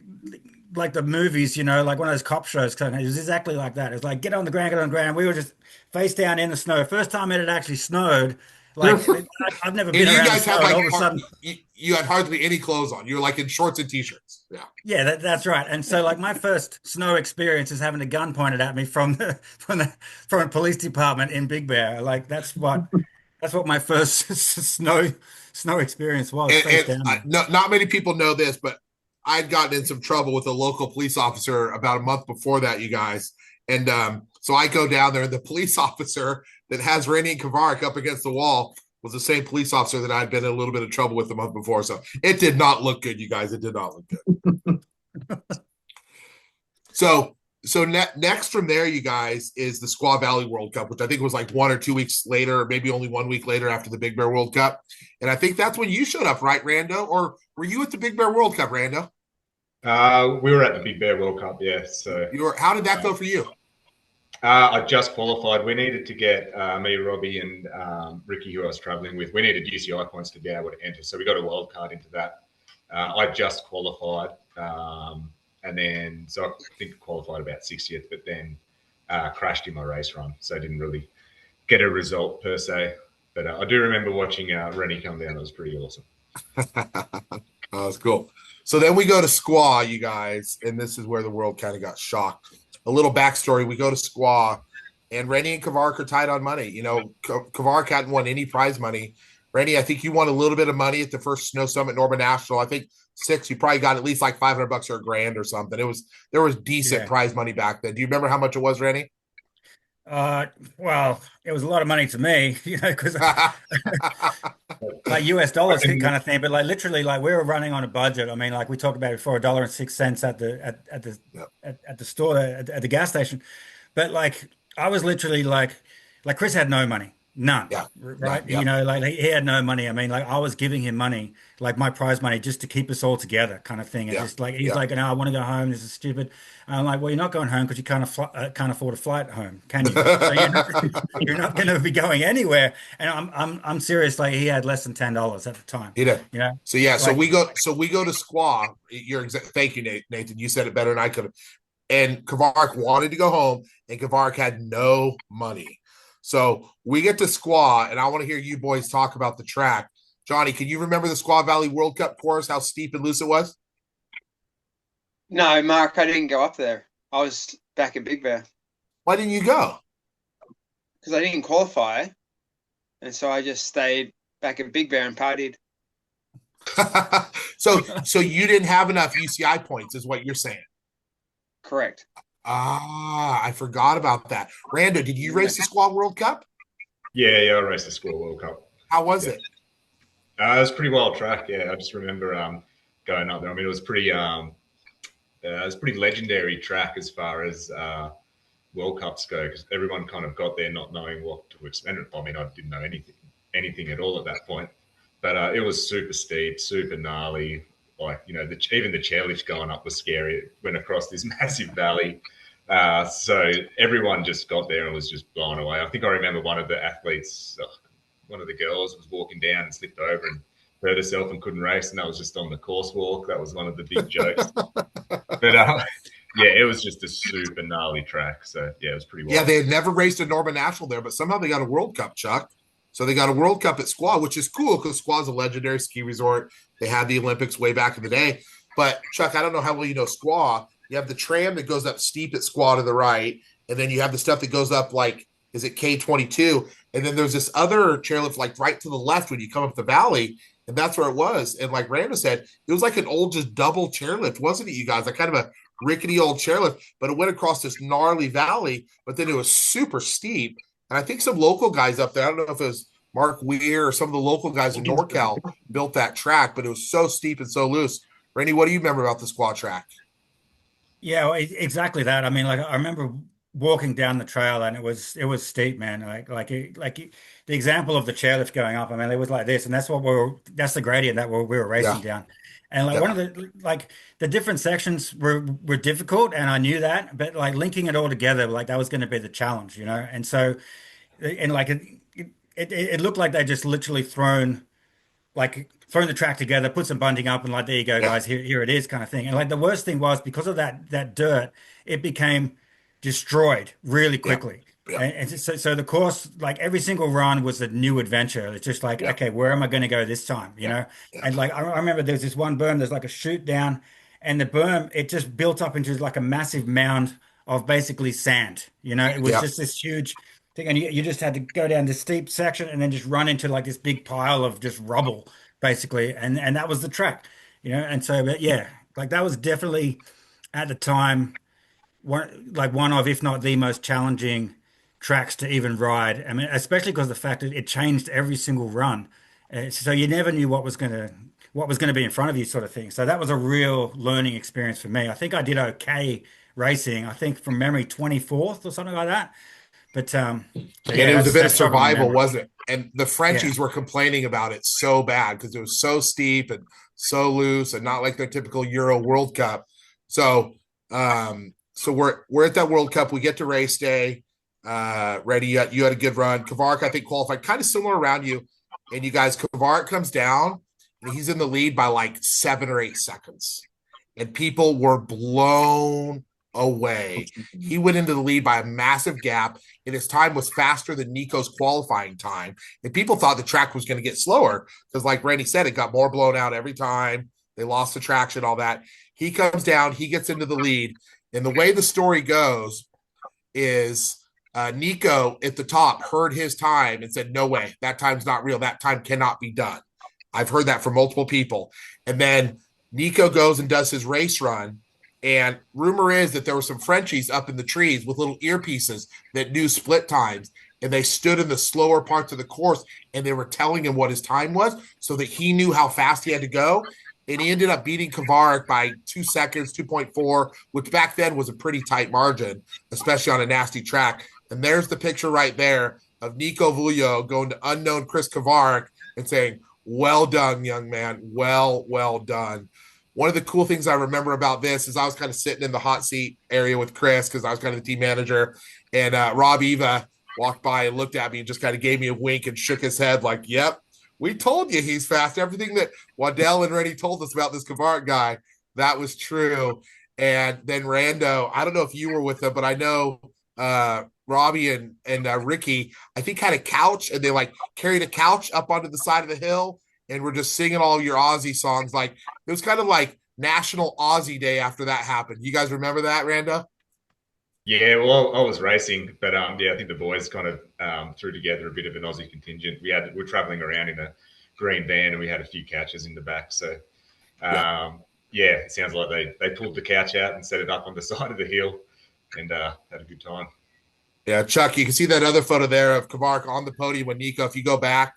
Speaker 1: the movies, like one of those cop shows. It was exactly like that. It was like, get on the ground, get on the ground. We were just face down in the snow. First time it had actually snowed. Like I've never
Speaker 3: And
Speaker 1: been
Speaker 3: you
Speaker 1: around the
Speaker 3: guys
Speaker 1: snow,
Speaker 3: had
Speaker 1: and
Speaker 3: like
Speaker 1: all of a sudden.
Speaker 3: you had hardly any clothes on. You were like in shorts and t-shirts. Yeah.
Speaker 1: Yeah, that's right. And so, like, my first snow experience is having a gun pointed at me from a police department in Big Bear. Like, that's what my first snow experience was,
Speaker 3: And,
Speaker 1: face down.
Speaker 3: no, not many people know this, but I'd gotten in some trouble with a local police officer about a month before that, you guys. And so I go down there, and the police officer that has Rennie and Qranc up against the wall was the same police officer that I'd been in a little bit of trouble with the month before. So it did not look good, you guys. It did not look good. So next from there, you guys, is the Squaw Valley World Cup, which I think was like 1 or 2 weeks later, or maybe only 1 week later after the Big Bear World Cup. And I think that's when you showed up, right, Rando? Or were you at the Big Bear World Cup, Rando?
Speaker 5: We were at the Big Bear World Cup, yeah. So
Speaker 3: How did that go for you?
Speaker 5: I just qualified. We needed to get me, Robbie, and Ricky, who I was traveling with. We needed UCI points to be able to enter, so we got a wild card into that. I just qualified, and then so I think qualified about 60th, but then crashed in my race run, so I didn't really get a result per se. But I do remember watching Rennie come down. It was pretty awesome.
Speaker 3: Oh, that's cool. So then we go to Squaw, you guys, and this is where the world kind of got shocked. A little backstory: we go to Squaw, and Rennie and Qranc are tight on money. Qranc hadn't won any prize money. Rennie, I think you won a little bit of money at the first Snow Summit Norman National. I think 6. You probably got at least like $500 or $1,000 or something. There was decent prize money back then. Do you remember how much it was, Rennie?
Speaker 1: Well, it was a lot of money to me, because like US dollars kind of thing. But like literally, like we were running on a budget. I mean, like we talked about before, $1.06 at the store at the gas station. But like I was literally like Chris had no money, none,
Speaker 3: Yeah.
Speaker 1: right?
Speaker 3: Yeah.
Speaker 1: Like he had no money. I mean, like I was giving him money, like my prize money, just to keep us all together, kind of thing. And
Speaker 3: Yeah.
Speaker 1: just like he's
Speaker 3: Yeah.
Speaker 1: like, no, I want to go home. This is stupid. And I'm like, well, you're not going home because you can't afford a flight home, can you? So you're not going to be going anywhere. And I'm serious. Like he had less than $10 at the time.
Speaker 3: He did.
Speaker 1: You know,
Speaker 3: So yeah,
Speaker 1: like
Speaker 3: so we go to Squaw. Thank you, Nathan. You said it better than I could have. And Qranc wanted to go home, and Qranc had no money. So we get to Squaw, and I want to hear you boys talk about the track. Johnny, can you remember the Squaw Valley World Cup course? How steep and loose it was?
Speaker 4: No, Mark, I didn't go up there. I was back at Big Bear
Speaker 3: Why didn't you go?
Speaker 4: because I didn't qualify, and so I just stayed back at Big Bear and partied.
Speaker 3: So you didn't have enough UCI points, is what you're saying.
Speaker 4: Correct.
Speaker 3: I forgot about that. Rando, did you race the Squaw World Cup?
Speaker 5: Yeah, I raced the Squaw World Cup.
Speaker 3: How was it?
Speaker 5: It was a pretty wild track. Yeah, I just remember going up there. I mean, it was a pretty legendary track as far as World Cups go, because everyone kind of got there not knowing what to expect. I mean, I didn't know anything at all at that point, but it was super steep, super gnarly. Like, even the chairlift going up was scary. It went across this massive valley. So everyone just got there and was just blown away. I think I remember one of the athletes, one of the girls was walking down and slipped over and hurt herself and couldn't race, and that was just on the course walk. That was one of the big jokes. But yeah, it was just a super gnarly track. So yeah, it was pretty wild.
Speaker 3: Yeah, they had never raced a Norman National there, but somehow they got a World Cup, Chuck. So they got a World Cup at Squaw, which is cool because Squaw's a legendary ski resort. They had the Olympics way back in the day. But Chuck, I don't know how well you know Squaw. You have the tram that goes up steep at Squaw to the right, and then you have the stuff that goes up like, is it K22? And then there's this other chairlift like right to the left when you come up the valley, and that's where it was. And like Rando said, it was like an old just double chairlift, wasn't it, you guys? Like kind of a rickety old chairlift, but it went across this gnarly valley, but then it was super steep. And I think some local guys up there, I don't know if it was Mark Weir or some of the local guys in NorCal built that track, but it was so steep and so loose. Randy, what do you remember about the Squaw track?
Speaker 1: yeah, well, exactly that. I mean, like I remember walking down the trail, and it was steep, man. The example of the chairlift going up. I mean, it was like this, and that's the gradient that we were racing
Speaker 3: Yeah.
Speaker 1: down. And like one
Speaker 3: Yeah.
Speaker 1: of the different sections were difficult, and I knew that, but like linking it all together, like that was going to be the challenge, you know. And so, and like it looked like they just literally thrown the track together, put some bunting up, and like, there you go,
Speaker 3: Yeah.
Speaker 1: guys, here it is, kind of thing. And like the worst thing was because of that dirt, it became destroyed really
Speaker 3: Yeah.
Speaker 1: quickly.
Speaker 3: Yeah.
Speaker 1: And so the course, like every single run was a new adventure. It's just like,
Speaker 3: Yeah.
Speaker 1: okay, where am I going to go this time? You
Speaker 3: Yeah.
Speaker 1: know?
Speaker 3: Yeah.
Speaker 1: And like I remember there's this one berm, there's like a chute down, and the berm, it just built up into like a massive mound of basically sand. You know, it was
Speaker 3: Yeah.
Speaker 1: just this huge thing, and you just had to go down this steep section and then just run into like this big pile of just rubble, basically, and that was the track, you know. And so, but yeah, like that was definitely at the time one of, if not the most challenging tracks to even ride. I mean, especially because the fact that it changed every single run, so you never knew what was gonna be in front of you, sort of thing. So that was a real learning experience for me. I think I did okay racing. I think from memory 24th or something like that. But
Speaker 3: And
Speaker 1: yeah,
Speaker 3: it was a
Speaker 1: that's
Speaker 3: bit of
Speaker 1: that's jogging my
Speaker 3: survival,
Speaker 1: memory.
Speaker 3: wasn't it? And the
Speaker 1: Yeah.
Speaker 3: Frenchies were complaining about it so bad because it was so steep and so loose and not like their typical Euro World Cup. So so we're at that World Cup. We get to race day. Ready, you had a good run. Kvark, I think, qualified kind of similar around you. And you guys, Kvark comes down and he's in the lead by like 7 or 8 seconds. And people were blown away. He went into the lead by a massive gap, and his time was faster than Nico's qualifying time. And people thought the track was going to get slower because, like Randy said, it got more blown out every time. They lost the traction, all that. He comes down, he gets into the lead. And the way the story goes is Nico at the top heard his time and said, "No way, that time's not real. That time cannot be done." I've heard that from multiple people. And then Nico goes and does his race run. And rumor is that there were some Frenchies up in the trees with little earpieces that knew split times. And they stood in the slower parts of the course and they were telling him what his time was so that he knew how fast he had to go. And he ended up beating Kvark by 2 seconds, 2.4, which back then was a pretty tight margin, especially on a nasty track. And there's the picture right there of Nico Vulio going to unknown Chris Kvark and saying, "Well done, young man. Well done." One of the cool things I remember about this is I was kind of sitting in the hot seat area with Chris because I was kind of the team manager. And Rob Eva walked by and looked at me and just kind of gave me a wink and shook his head like, "Yep, we told you he's fast. Everything that Waddell and Rennie told us about this Kvark guy, that was true." And then Rando, I don't know if you were with him, but I know Robbie and Ricky, I think, had a couch and they like carried a couch up onto the side of the hill and we're just singing all your Aussie songs. Like it was kind of like National Aussie Day after that happened. You guys remember that, Randa?
Speaker 5: Yeah, well, I was racing, but yeah, I think the boys kind of threw together a bit of an Aussie contingent. We're traveling around in a green van, and we had a few couches in the back. So,
Speaker 3: Yeah.
Speaker 5: yeah, it sounds like they pulled the couch out and set it up on the side of the hill, and had a good time.
Speaker 3: Yeah, Chuck, you can see that other photo there of Kvark on the podium with Nico. If you go back,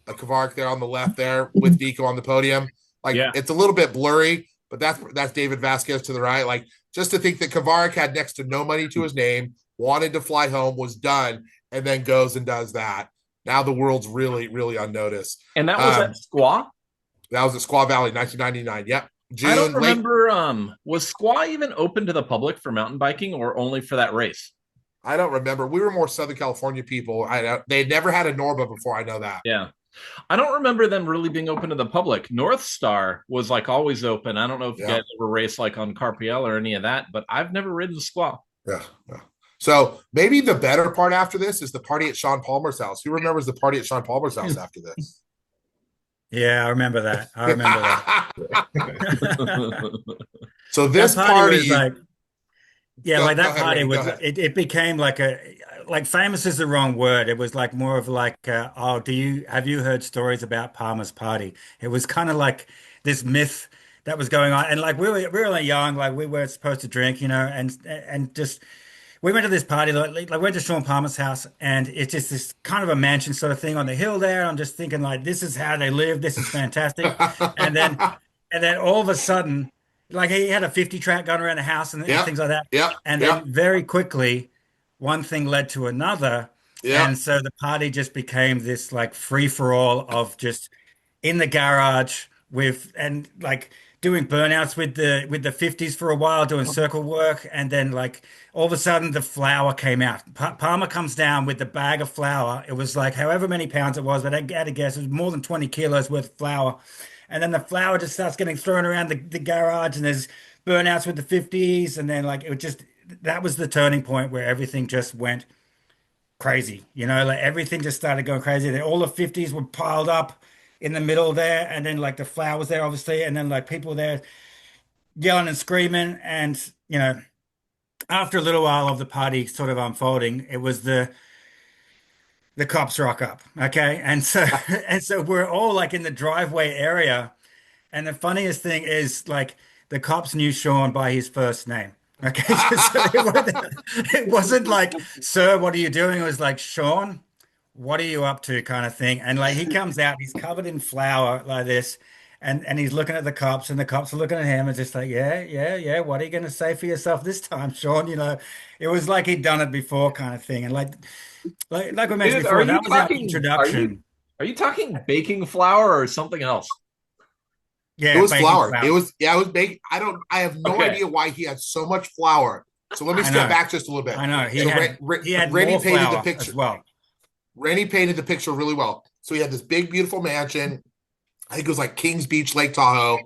Speaker 3: a Kvark there on the left there with Nico on the podium. Like
Speaker 2: Yeah.
Speaker 3: it's a little bit blurry, but that's David Vasquez to the right. Like just to think that Kvark had next to no money to his name, wanted to fly home, was done, and then goes and does that. Now the world's really, really on notice.
Speaker 2: And that was at Squaw?
Speaker 3: That was at Squaw Valley, 1999. Yep.
Speaker 2: I don't
Speaker 3: June, late.
Speaker 2: remember. Was Squaw even open to the public for mountain biking or only for that race?
Speaker 3: I don't remember. We were more Southern California people. They had never had a Norma before. I know that.
Speaker 2: Yeah. I don't remember them really being open to the public. North Star was like always open. I don't know if you guys ever raced like on Carpiel or any of that, but I've never ridden Squaw.
Speaker 3: Yeah. So maybe the better part after this is the party at Sean Palmer's house. Who remembers the party at Sean Palmer's house after this?
Speaker 1: Yeah, I remember that. I remember that.
Speaker 3: So this
Speaker 1: That
Speaker 3: party
Speaker 1: was like, yeah, like that
Speaker 3: ahead,
Speaker 1: party
Speaker 3: Randy,
Speaker 1: was, it became like famous is the wrong word. It was like more of like, oh, have you heard stories about Palmer's party? It was kind of like this myth that was going on. And like we were really young, like we weren't supposed to drink, you know, and just we went to this party, like went to Sean Palmer's house, and it's just this kind of a mansion sort of thing on the hill there. I'm just thinking like, this is how they live. This is fantastic. And then and then all of a sudden, like he had a 50 track going around the house and things like that. And then very quickly, one thing led to another. And so the party just became this like free for all of just in the garage and like doing burnouts with the 50s for a while, doing circle work, and then like all of a sudden the flour came out. Palmer comes down with the bag of flour. It was like however many pounds it was, but I had to guess it was more than 20 kilos worth of flour. And then the flour just starts getting thrown around the garage, and there's burnouts with the 50s, and then like it just that was the turning point where everything just went crazy. You know, like everything just started going crazy. Then all the 50s were piled up in the middle there, and then like the flower was there, obviously, and then like people there yelling and screaming. And, you know, after a little while of the party sort of unfolding, it was the cops rock up. Okay. And so and so we're all like in the driveway area. And the funniest thing is, like, the cops knew Sean by his first name. Okay, so it wasn't like, "Sir, what are you doing?" It was like, "Sean, what are you up to?" kind of thing. And like he comes out, he's covered in flour like this, and he's looking at the cops, and the cops are looking at him and just like, "Yeah, yeah, yeah. What are you going to say for yourself this time, Sean?" You know, it was like he'd done it before, kind of thing. And like we mentioned
Speaker 2: Dude, are
Speaker 1: before,
Speaker 2: you
Speaker 1: that was our
Speaker 2: talking?
Speaker 1: introduction.
Speaker 2: Are you talking baking flour or something else?
Speaker 3: It
Speaker 1: Yeah,
Speaker 3: was
Speaker 1: baking
Speaker 3: flour.
Speaker 1: flour.
Speaker 3: It was baked. I have no
Speaker 2: Okay.
Speaker 3: idea why he had so much flour. So let me
Speaker 1: I
Speaker 3: step
Speaker 1: know.
Speaker 3: back just a little bit.
Speaker 1: I know
Speaker 3: So
Speaker 1: he had
Speaker 3: Rennie
Speaker 1: more
Speaker 3: painted the
Speaker 1: flour
Speaker 3: picture.
Speaker 1: as well.
Speaker 3: Rennie painted the picture really well. So he had this big, beautiful mansion. I think it was like Kings Beach, Lake Tahoe,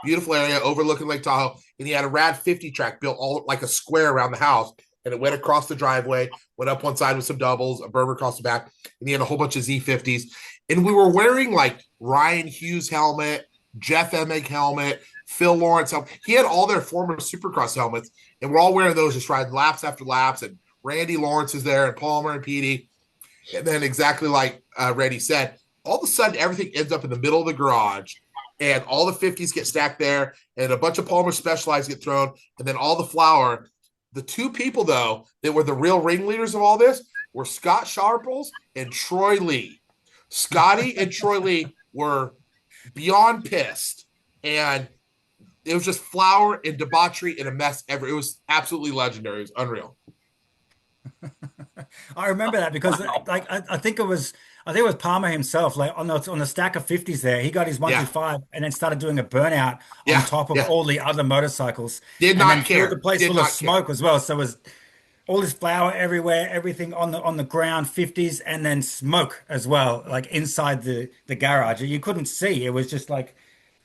Speaker 3: beautiful area overlooking Lake Tahoe. And he had a rad 50 track built all like a square around the house. And it went across the driveway, went up one side with some doubles, a berm across the back. And he had a whole bunch of Z50s. And we were wearing like Ryan Hughes helmet, Jeff Emig helmet, Phil Lawrence helmet. He had all their former Supercross helmets. And we're all wearing those, just riding laps after laps. And Randy Lawrence is there, and Palmer and Petey. And then exactly like Randy said, all of a sudden everything ends up in the middle of the garage, and all the 50s get stacked there, and a bunch of Palmer Specialized get thrown, and then all the flour. The two people, though, that were the real ringleaders of all this were Scott Sharples and Troy Lee. Scotty and Troy Lee were beyond pissed, and it was just flour and debauchery and a mess ever. It was absolutely legendary. It was unreal.
Speaker 1: I remember that because like I think it was Palmer himself, like on the stack of 50s there, he got his
Speaker 3: Yeah,
Speaker 1: 125 and then started doing a burnout on
Speaker 3: yeah,
Speaker 1: top of
Speaker 3: yeah.
Speaker 1: all the other motorcycles,
Speaker 3: Did
Speaker 1: and then
Speaker 3: not
Speaker 1: filled the
Speaker 3: care.
Speaker 1: place
Speaker 3: Did
Speaker 1: full of
Speaker 3: not care.
Speaker 1: smoke as well. So it was all this flour everywhere, everything on the ground, 50s, and then smoke as well, like inside the garage. You couldn't see. It was just like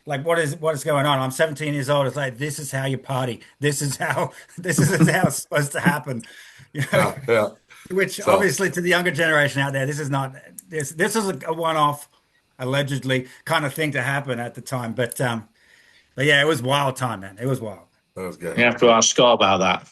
Speaker 1: what is going on? I'm 17 years old. It's like this is how you party. This is how it's supposed to happen. You know,
Speaker 3: Yeah, yeah.
Speaker 1: which
Speaker 3: So
Speaker 1: obviously to the younger generation out there, this is not this is a one-off, allegedly kind of thing to happen at the time. But yeah, it was wild time, man. It was wild.
Speaker 3: that was good.
Speaker 6: You have to ask Scott about that.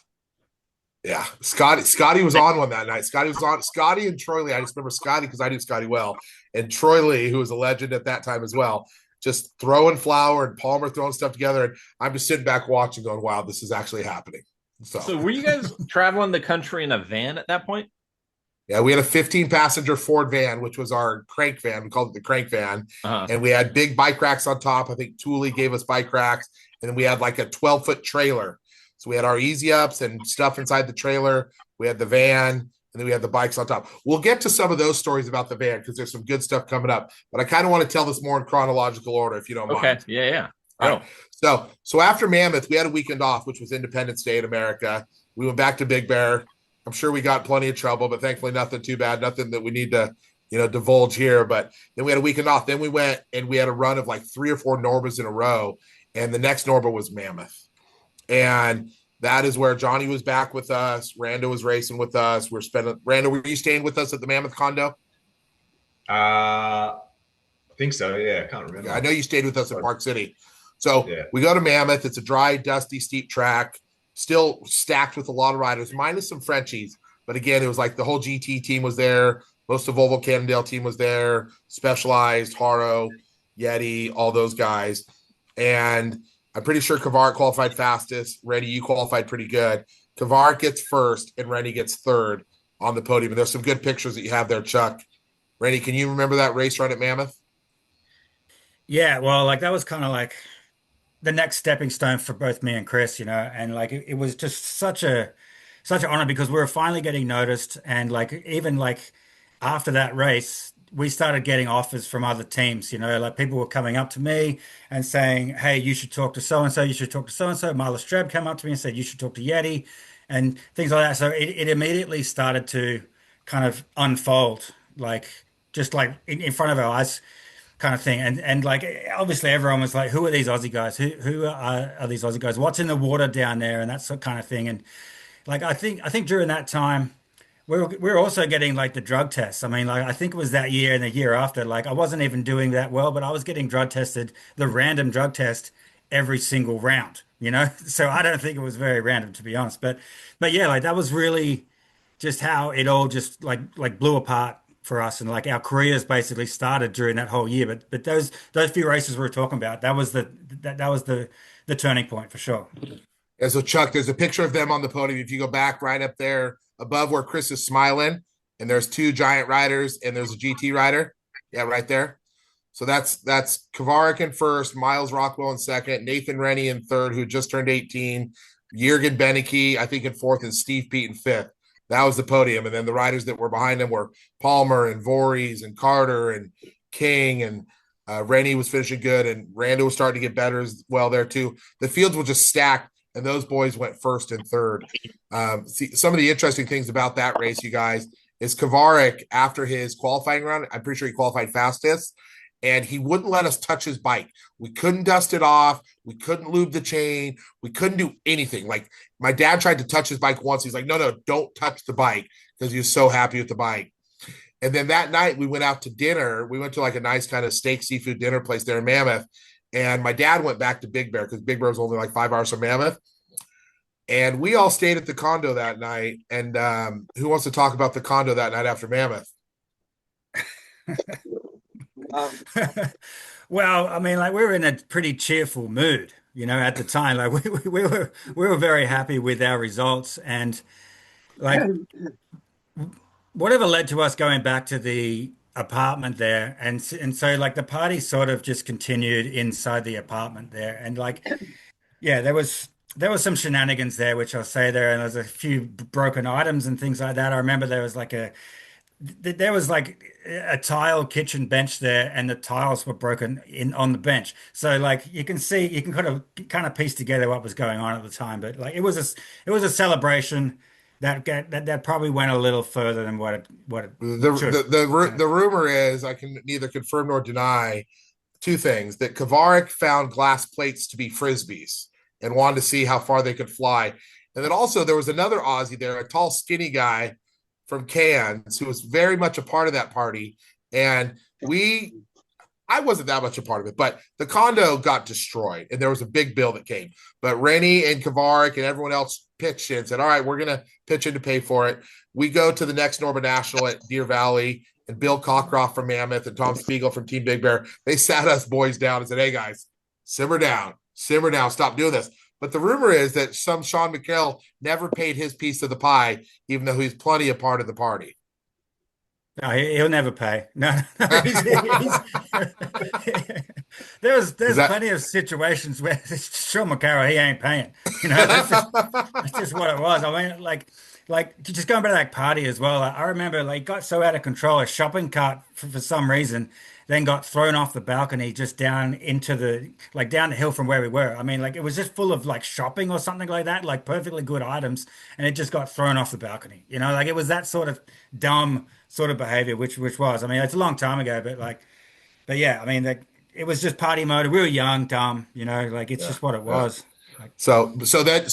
Speaker 3: Yeah, Scotty was on one that night. Scotty was on. Scotty and Troy Lee. I just remember Scotty because I knew Scotty well, and Troy Lee, who was a legend at that time as well, just throwing flour and Palmer throwing stuff together. And I'm just sitting back watching, going, "Wow, this is actually happening." So,
Speaker 2: So were you guys traveling the country in a van at that point?
Speaker 3: yeah, we had a 15 passenger Ford van, which was our crank van. We called it the crank van,
Speaker 2: Uh-huh.
Speaker 3: and we had big bike racks on top. I think Thule gave us bike racks, and then we had like a 12-foot trailer. So we had our easy ups and stuff inside the trailer. We had the van, and then we had the bikes on top. We'll get to some of those stories about the van because there's some good stuff coming up. But I kind of want to tell this more in chronological order, if you don't
Speaker 2: Okay.
Speaker 3: mind.
Speaker 2: Yeah, yeah.
Speaker 3: All
Speaker 2: Go.
Speaker 3: right. So after Mammoth, we had a weekend off, which was Independence Day in America. We went back to Big Bear. I'm sure we got plenty of trouble, but thankfully nothing too bad, nothing that we need to, divulge here. But then we had a weekend off. Then we went and we had a run of like 3 or 4 Norbas in a row. And the next Norba was Mammoth. And that is where Johnny was back with us. Rando was racing with us. Rando, were you staying with us at the Mammoth condo?
Speaker 5: I think so. Yeah, I can't remember.
Speaker 3: I know you stayed with us in Park City. So
Speaker 5: Yeah.
Speaker 3: we go to Mammoth. It's a dry, dusty, steep track, still stacked with a lot of riders, minus some Frenchies. But again, it was like the whole GT team was there. Most of the Volvo Cannondale team was there. Specialized, Haro, Yeti, all those guys. And I'm pretty sure Kavart qualified fastest. Rennie, you qualified pretty good. Kavart gets first, and Rennie gets third on the podium. And there's some good pictures that you have there, Chuck. Rennie, can you remember that race run at Mammoth?
Speaker 1: Yeah, well, like that was kind of like the next stepping stone for both me and Chris, and like it was just such an honor because we were finally getting noticed, and like even like after that race, we started getting offers from other teams, like people were coming up to me and saying, "Hey, you should talk to so and so, you should talk to so and so." Marla Streb came up to me and said, "You should talk to Yeti," and things like that. So it immediately started to kind of unfold, like just like in front of our eyes, kind of thing. And like obviously everyone was like, "Who are these Aussie guys? Who are these Aussie guys? What's in the water down there?" And that sort of kind of thing. And like I think during that time. We were also getting like the drug tests. I mean, like I think it was that year and the year after. Like I wasn't even doing that well, but I was getting drug tested, the random drug test every single round. So I don't think it was very random to be honest. But yeah, like that was really just how it all just like blew apart for us, and like our careers basically started during that whole year. But those few races we were talking about, that was the turning point for sure.
Speaker 3: And so, Chuck, there's a picture of them on the podium. If you go back right up there above where Chris is smiling, and there's two giant riders, and there's a GT rider. Yeah, right there. So that's Qranc in first, Miles Rockwell in second, Nathan Rennie in third, who just turned 18, Jürgen Benecke, I think, in fourth, and Steve Pete in fifth. That was the podium. And then the riders that were behind them were Palmer and Voorhees and Carter and King, and Rennie was finishing good, and Rando was starting to get better as well there too. The fields were just stacked, and those boys went first and third. See, some of the interesting things about that race, you guys, is Qranc, after his qualifying run, I'm pretty sure he qualified fastest, and he wouldn't let us touch his bike. We couldn't dust it off. We couldn't lube the chain. We couldn't do anything. Like my dad tried to touch his bike once. He's like, no, don't touch the bike, because he was so happy with the bike. And then that night we went out to dinner. We went to like a nice kind of steak seafood dinner place there in Mammoth. And my dad went back to Big Bear because Big Bear was only like 5 hours from Mammoth. And we all stayed at the condo that night. And who wants to talk about the condo that night after Mammoth?
Speaker 4: Um,
Speaker 1: Well, I mean, like we were in a pretty cheerful mood, at the time. Like we were very happy with our results, and like whatever led to us going back to the apartment there, and so like the party sort of just continued inside the apartment there, and like yeah, there was some shenanigans there, which I'll say there, and there's a few broken items and things like that. I remember there was like a tile kitchen bench there, and the tiles were broken in on the bench. So like you can kind of piece together what was going on at the time. But like it was a celebration that probably went a little further than what it should.
Speaker 3: The rumor is, I can neither confirm nor deny two things: that Qranc found glass plates to be frisbees and wanted to see how far they could fly, and then also there was another Aussie there, a tall, skinny guy from Cairns, who was very much a part of that party. And I wasn't that much a part of it, but the condo got destroyed and there was a big bill that came. But Rennie and Qranc and everyone else pitched in and said, all right, we're going to pitch in to pay for it. We go to the next Norman National at Deer Valley, and Bill Cockcroft from Mammoth and Tom Spiegel from Team Big Bear, they sat us boys down and said, hey guys, simmer down, stop doing this. But the rumor is that some Sean McHale never paid his piece of the pie, even though he's plenty a part of the party.
Speaker 1: No, he'll never pay. No, there's plenty of situations where Sean McCarroll, he ain't paying. That's just what it was. I mean, like just going back to that party as well. I remember like got so out of control. A shopping cart for some reason then got thrown off the balcony just down down the hill from where we were. I mean, like it was just full of like shopping or something like that, like perfectly good items, and it just got thrown off the balcony. Like it was that sort of dumb sort of behavior, which was. I mean, it's a long time ago, but yeah, I mean, like it was just party mode. We were young, dumb, like it's just what it was. Like,
Speaker 3: so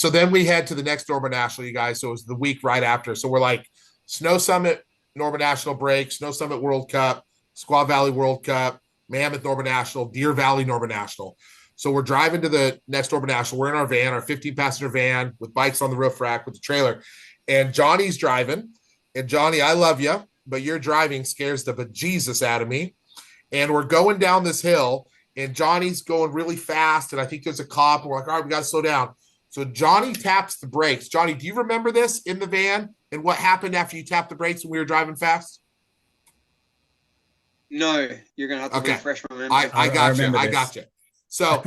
Speaker 3: then we head to the next Norman National, you guys. So it was the week right after. So we're like Snow Summit Norman National break, Snow Summit World Cup, Squaw Valley World Cup, Mammoth Norman National, Deer Valley Norman National. So we're driving to the next Norman National. We're in our van, our 15-passenger van with bikes on the roof rack with the trailer. And Johnny's driving. And Johnny, I love you, but your driving scares the bejesus out of me. And we're going down this hill, and Johnny's going really fast. And I think there's a cop. And we're like, all right, we got to slow down. So Johnny taps the brakes. Johnny, do you remember this in the van and what happened after you tapped the brakes when we were driving fast?
Speaker 4: No, you're gonna have to refresh my memory.
Speaker 3: I got you. So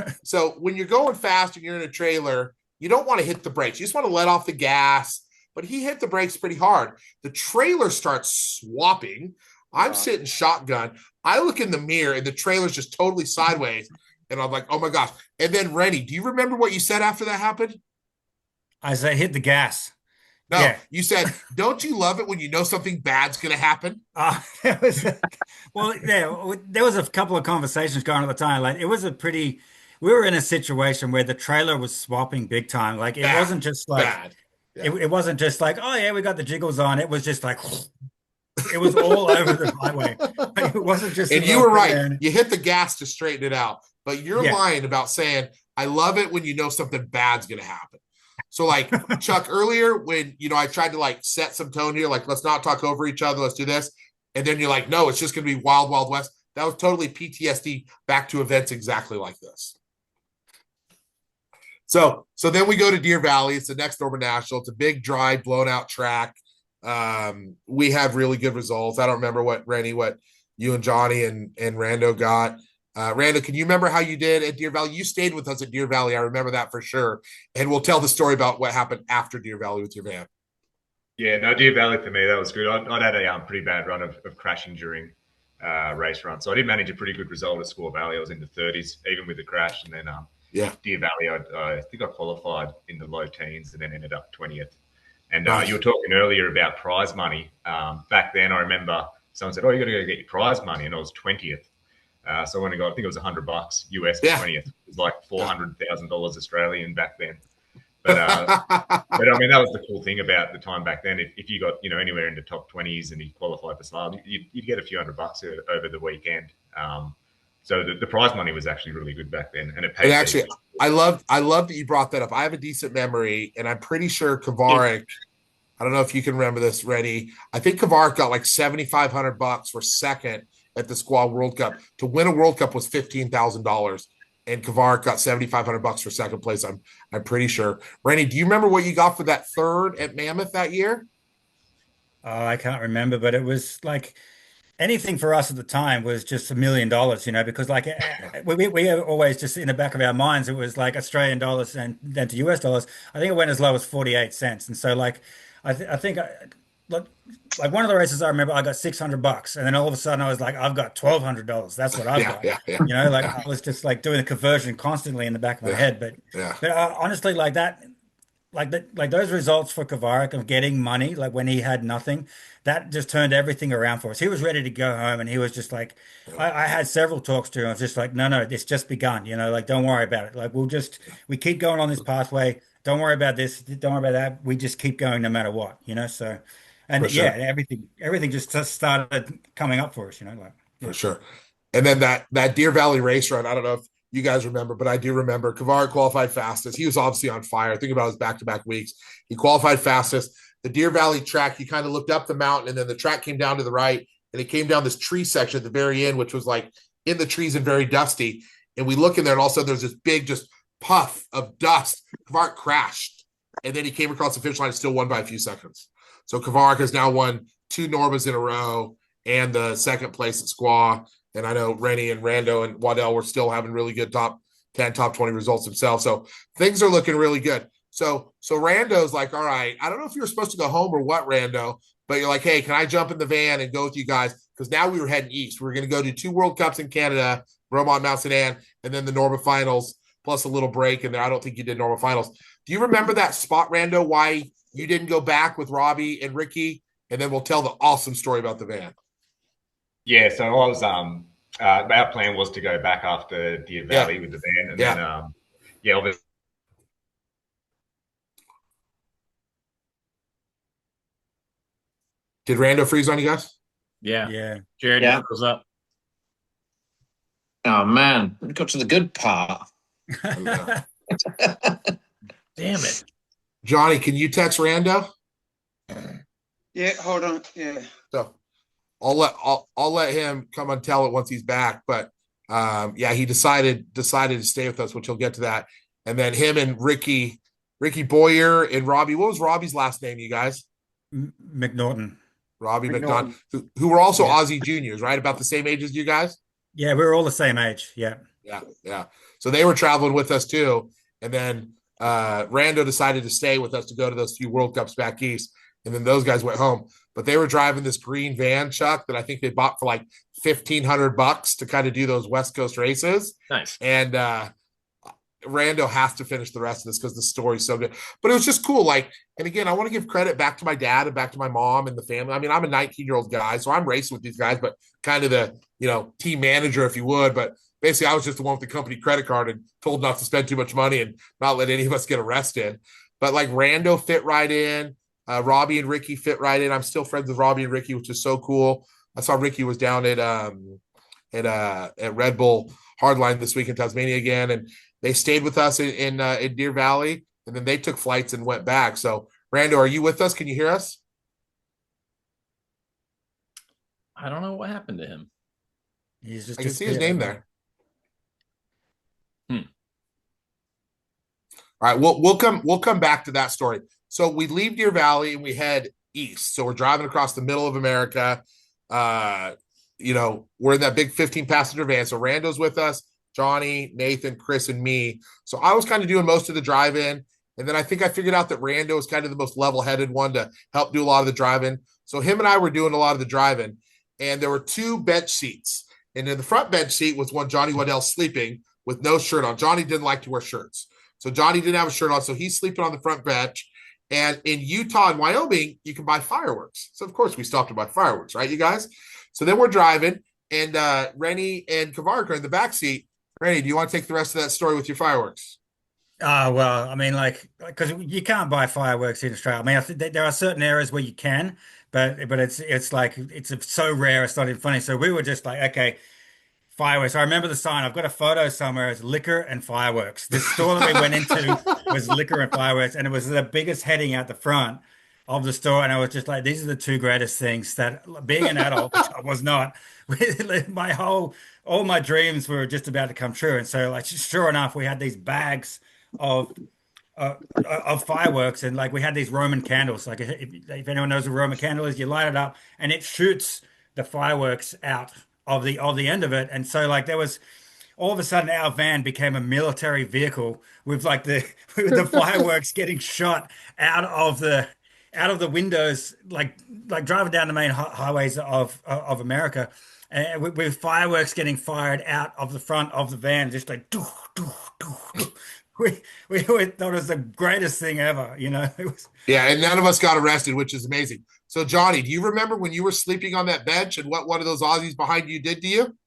Speaker 3: when you're going fast and you're in a trailer, you don't want to hit the brakes. You just want to let off the gas. But he hit the brakes pretty hard. The trailer starts swapping. I'm sitting shotgun. I look in the mirror and the trailer's just totally sideways. And I'm like, oh my gosh. And then Rennie, do you remember what you said after that happened?
Speaker 1: I say hit the gas.
Speaker 3: No,
Speaker 1: Yeah.
Speaker 3: you said, don't you love it when you know something bad's going to happen?
Speaker 1: There was well, yeah, there was a couple of conversations going on at the time. Like it was a pretty, we were in a situation where the trailer was swapping big time. Like it
Speaker 3: Bad,
Speaker 1: wasn't just like
Speaker 3: bad. Yeah.
Speaker 1: it wasn't just like, oh yeah, we got the jiggles on. It was just like it was all over the highway. Like, it wasn't just a
Speaker 3: And you
Speaker 1: little
Speaker 3: were
Speaker 1: thing
Speaker 3: right.
Speaker 1: there.
Speaker 3: You hit the gas to straighten it out. But you're
Speaker 1: Yeah.
Speaker 3: lying about saying, I love it when you know something bad's going to happen. So like Chuck earlier, when, I tried to like set some tone here, like, let's not talk over each other. Let's do this. And then you're like, no, it's just going to be wild, wild west. That was totally PTSD back to events exactly like this. So then we go to Deer Valley. It's the next Norman National. It's a big, dry, blown out track. We have really good results. I don't remember what you and Johnny and Rando got. Rando, can you remember how you did at Deer Valley? You stayed with us at Deer Valley. I remember that for sure. And we'll tell the story about what happened after Deer Valley with your van.
Speaker 5: Yeah, no, Deer Valley for me, that was good. I'd had a pretty bad run of crashing during race run. So I did manage a pretty good result at Squaw Valley. I was in the 30s, even with the crash. And then Deer Valley, I think I qualified in the low teens and then ended up 20th. And
Speaker 3: Nice.
Speaker 5: You were talking earlier about prize money. Back then, I remember someone said, oh, you got to go get your prize money. And I was 20th. So when I got, I think it was $100 US for 20th. It was like $400,000 Australian back then. But I mean, that was the cool thing about the time back then. If you got anywhere in the top 20s and you qualified for slalom, you'd get a few $100 over the weekend. So the prize money was actually really good back then, and it paid.
Speaker 3: And actually, I love that you brought that up. I have a decent memory, and I'm pretty sure Qranc. I don't know if you can remember this, Rennie. I think Qranc got like $7,500 for second at the Squaw World Cup. To win a World Cup was $15,000, and Qranc got $7,500 for second place. I'm pretty sure. Rennie, do you remember what you got for that third at Mammoth that year?
Speaker 1: Oh, I can't remember, but it was like anything for us at the time was just $1 million, because like we always just in the back of our minds, it was like Australian dollars and then to US dollars. I think it went as low as 48 cents. And so like, I think like one of the races I remember, I got $600 and then all of a sudden I was like, I've got $1,200. That's what I've got. Like I was just like doing the conversion constantly in the back of my head. But honestly, like that, like those results for Qranc of getting money, like when he had nothing, that just turned everything around for us. He was ready to go home, and he was just like, I had several talks to him. I was just like, no, it's just begun. Like don't worry about it. Like we keep going on this pathway. Don't worry about this. Don't worry about that. We just keep going no matter what. So, and
Speaker 3: sure.
Speaker 1: everything just started coming up for us.
Speaker 3: For sure. And then that Deer Valley race run, I don't know if you guys remember, but I do remember Qranc qualified fastest. He was obviously on fire. Think about his back-to-back weeks. He qualified fastest. The Deer Valley track, he kind of looked up the mountain, and then the track came down to the right, and it came down this tree section at the very end, which was like in the trees and very dusty. And we look in there, and all of a sudden there's this big just puff of dust. Qranc crashed, and then he came across the finish line and still won by a few seconds. So Qranc has now won 2 Normas in a row and the second place at Squaw. And I know Rennie and Rando and Waddell were still having really good top 10, top 20 results themselves. So things are looking really good. So Rando's like, all right, I don't know if you were supposed to go home or what, Rando, but you're like, hey, can I jump in the van and go with you guys? Because now we were heading east. We were going to go do 2 World Cups in Canada, Bromont, Mount St. Anne, and then the Norma finals, plus a little break in there. I don't think you did Norma finals. Do you remember that spot, Rando, why you didn't go back with Robbie and Ricky? And then we'll tell the awesome story about the van.
Speaker 5: Yeah, so I was our plan was to go back after Deer Valley with the van, and then obviously.
Speaker 3: Did Rando freeze on you guys?
Speaker 2: Yeah. Jared, you was up.
Speaker 6: Oh man, we got to the good part.
Speaker 2: Damn it.
Speaker 3: Johnny, can you text Rando?
Speaker 4: Yeah, hold on. Yeah.
Speaker 3: So I'll let him come and tell it once he's back. But he decided to stay with us, which he'll get to that. And then him and Ricky Boyer and Robbie. What was Robbie's last name, you guys?
Speaker 1: McNaughton.
Speaker 3: Robbie McNaughton, who were also Aussie juniors, right? About the same age as you guys?
Speaker 1: Yeah, we were all the same age. Yeah.
Speaker 3: Yeah. So they were traveling with us too. And then Rando decided to stay with us to go to those few World Cups back east. And then those guys went home. but they were driving this green van, Chuck, that I think they bought for like $1,500 to kind of do those West Coast races.
Speaker 2: Nice.
Speaker 3: And Rando has to finish the rest of this because the story's so good. But it was just cool. Like, and again, I want to give credit back to my dad and back to my mom and the family. I mean, I'm a 19-year-old guy, so I'm racing with these guys, but kind of the, team manager, if you would. But basically, I was just the one with the company credit card and told not to spend too much money and not let any of us get arrested. But like Rando fit right in. Robbie and Ricky fit right in. I'm still friends with Robbie and Ricky, which is so cool. I saw Ricky was down at Red Bull Hardline this week in Tasmania again, and they stayed with us in Deer Valley, and then they took flights and went back. So, Rando, are you with us? Can you hear us?
Speaker 2: I don't know what happened to him.
Speaker 1: He's just
Speaker 3: I can see his name there. All right, we'll come back to that story. So we leave Deer Valley and we head east. So we're driving across the middle of America. We're in that big 15-passenger van. So Rando's with us, Johnny, Nathan, Chris, and me. So I was kind of doing most of the drive-in. And then I think I figured out that Rando is kind of the most level-headed one to help do a lot of the drive-in. So him and I were doing a lot of the drive-in. And there were 2 bench seats. And in the front bench seat was one Johnny Waddell sleeping with no shirt on. Johnny didn't like to wear shirts. So Johnny didn't have a shirt on. So he's sleeping on the front bench. And in Utah and Wyoming, you can buy fireworks. So, of course, we stopped to buy fireworks, right, you guys? So then we're driving, and Rennie and Qranc are in the back seat. Rennie, do you want to take the rest of that story with your fireworks?
Speaker 1: Well, I mean, like, because you can't buy fireworks in Australia. I mean, I think there are certain areas where you can, but it's like it's so rare. It's not even funny. So we were just like, okay, fireworks. I remember the sign. I've got a photo somewhere. It's liquor and fireworks. This store that we went into was liquor and fireworks, and it was the biggest heading out the front of the store. And I was just like, these are the 2 greatest things that being an adult, which I was not, all my dreams were just about to come true. And so, like, sure enough, we had these bags of fireworks, and like we had these Roman candles. Like if anyone knows what a Roman candle is, you light it up and it shoots the fireworks out of the end of it. And so like there was all of a sudden our van became a military vehicle with like with the fireworks getting shot out of the windows, like driving down the main highways of America. And with fireworks getting fired out of the front of the van, just like doo, doo, doo, doo. We thought it was the greatest thing ever, It was.
Speaker 3: Yeah, and none of us got arrested, which is amazing. So, Johnny, do you remember when you were sleeping on that bench and what one of those Aussies behind you did to you?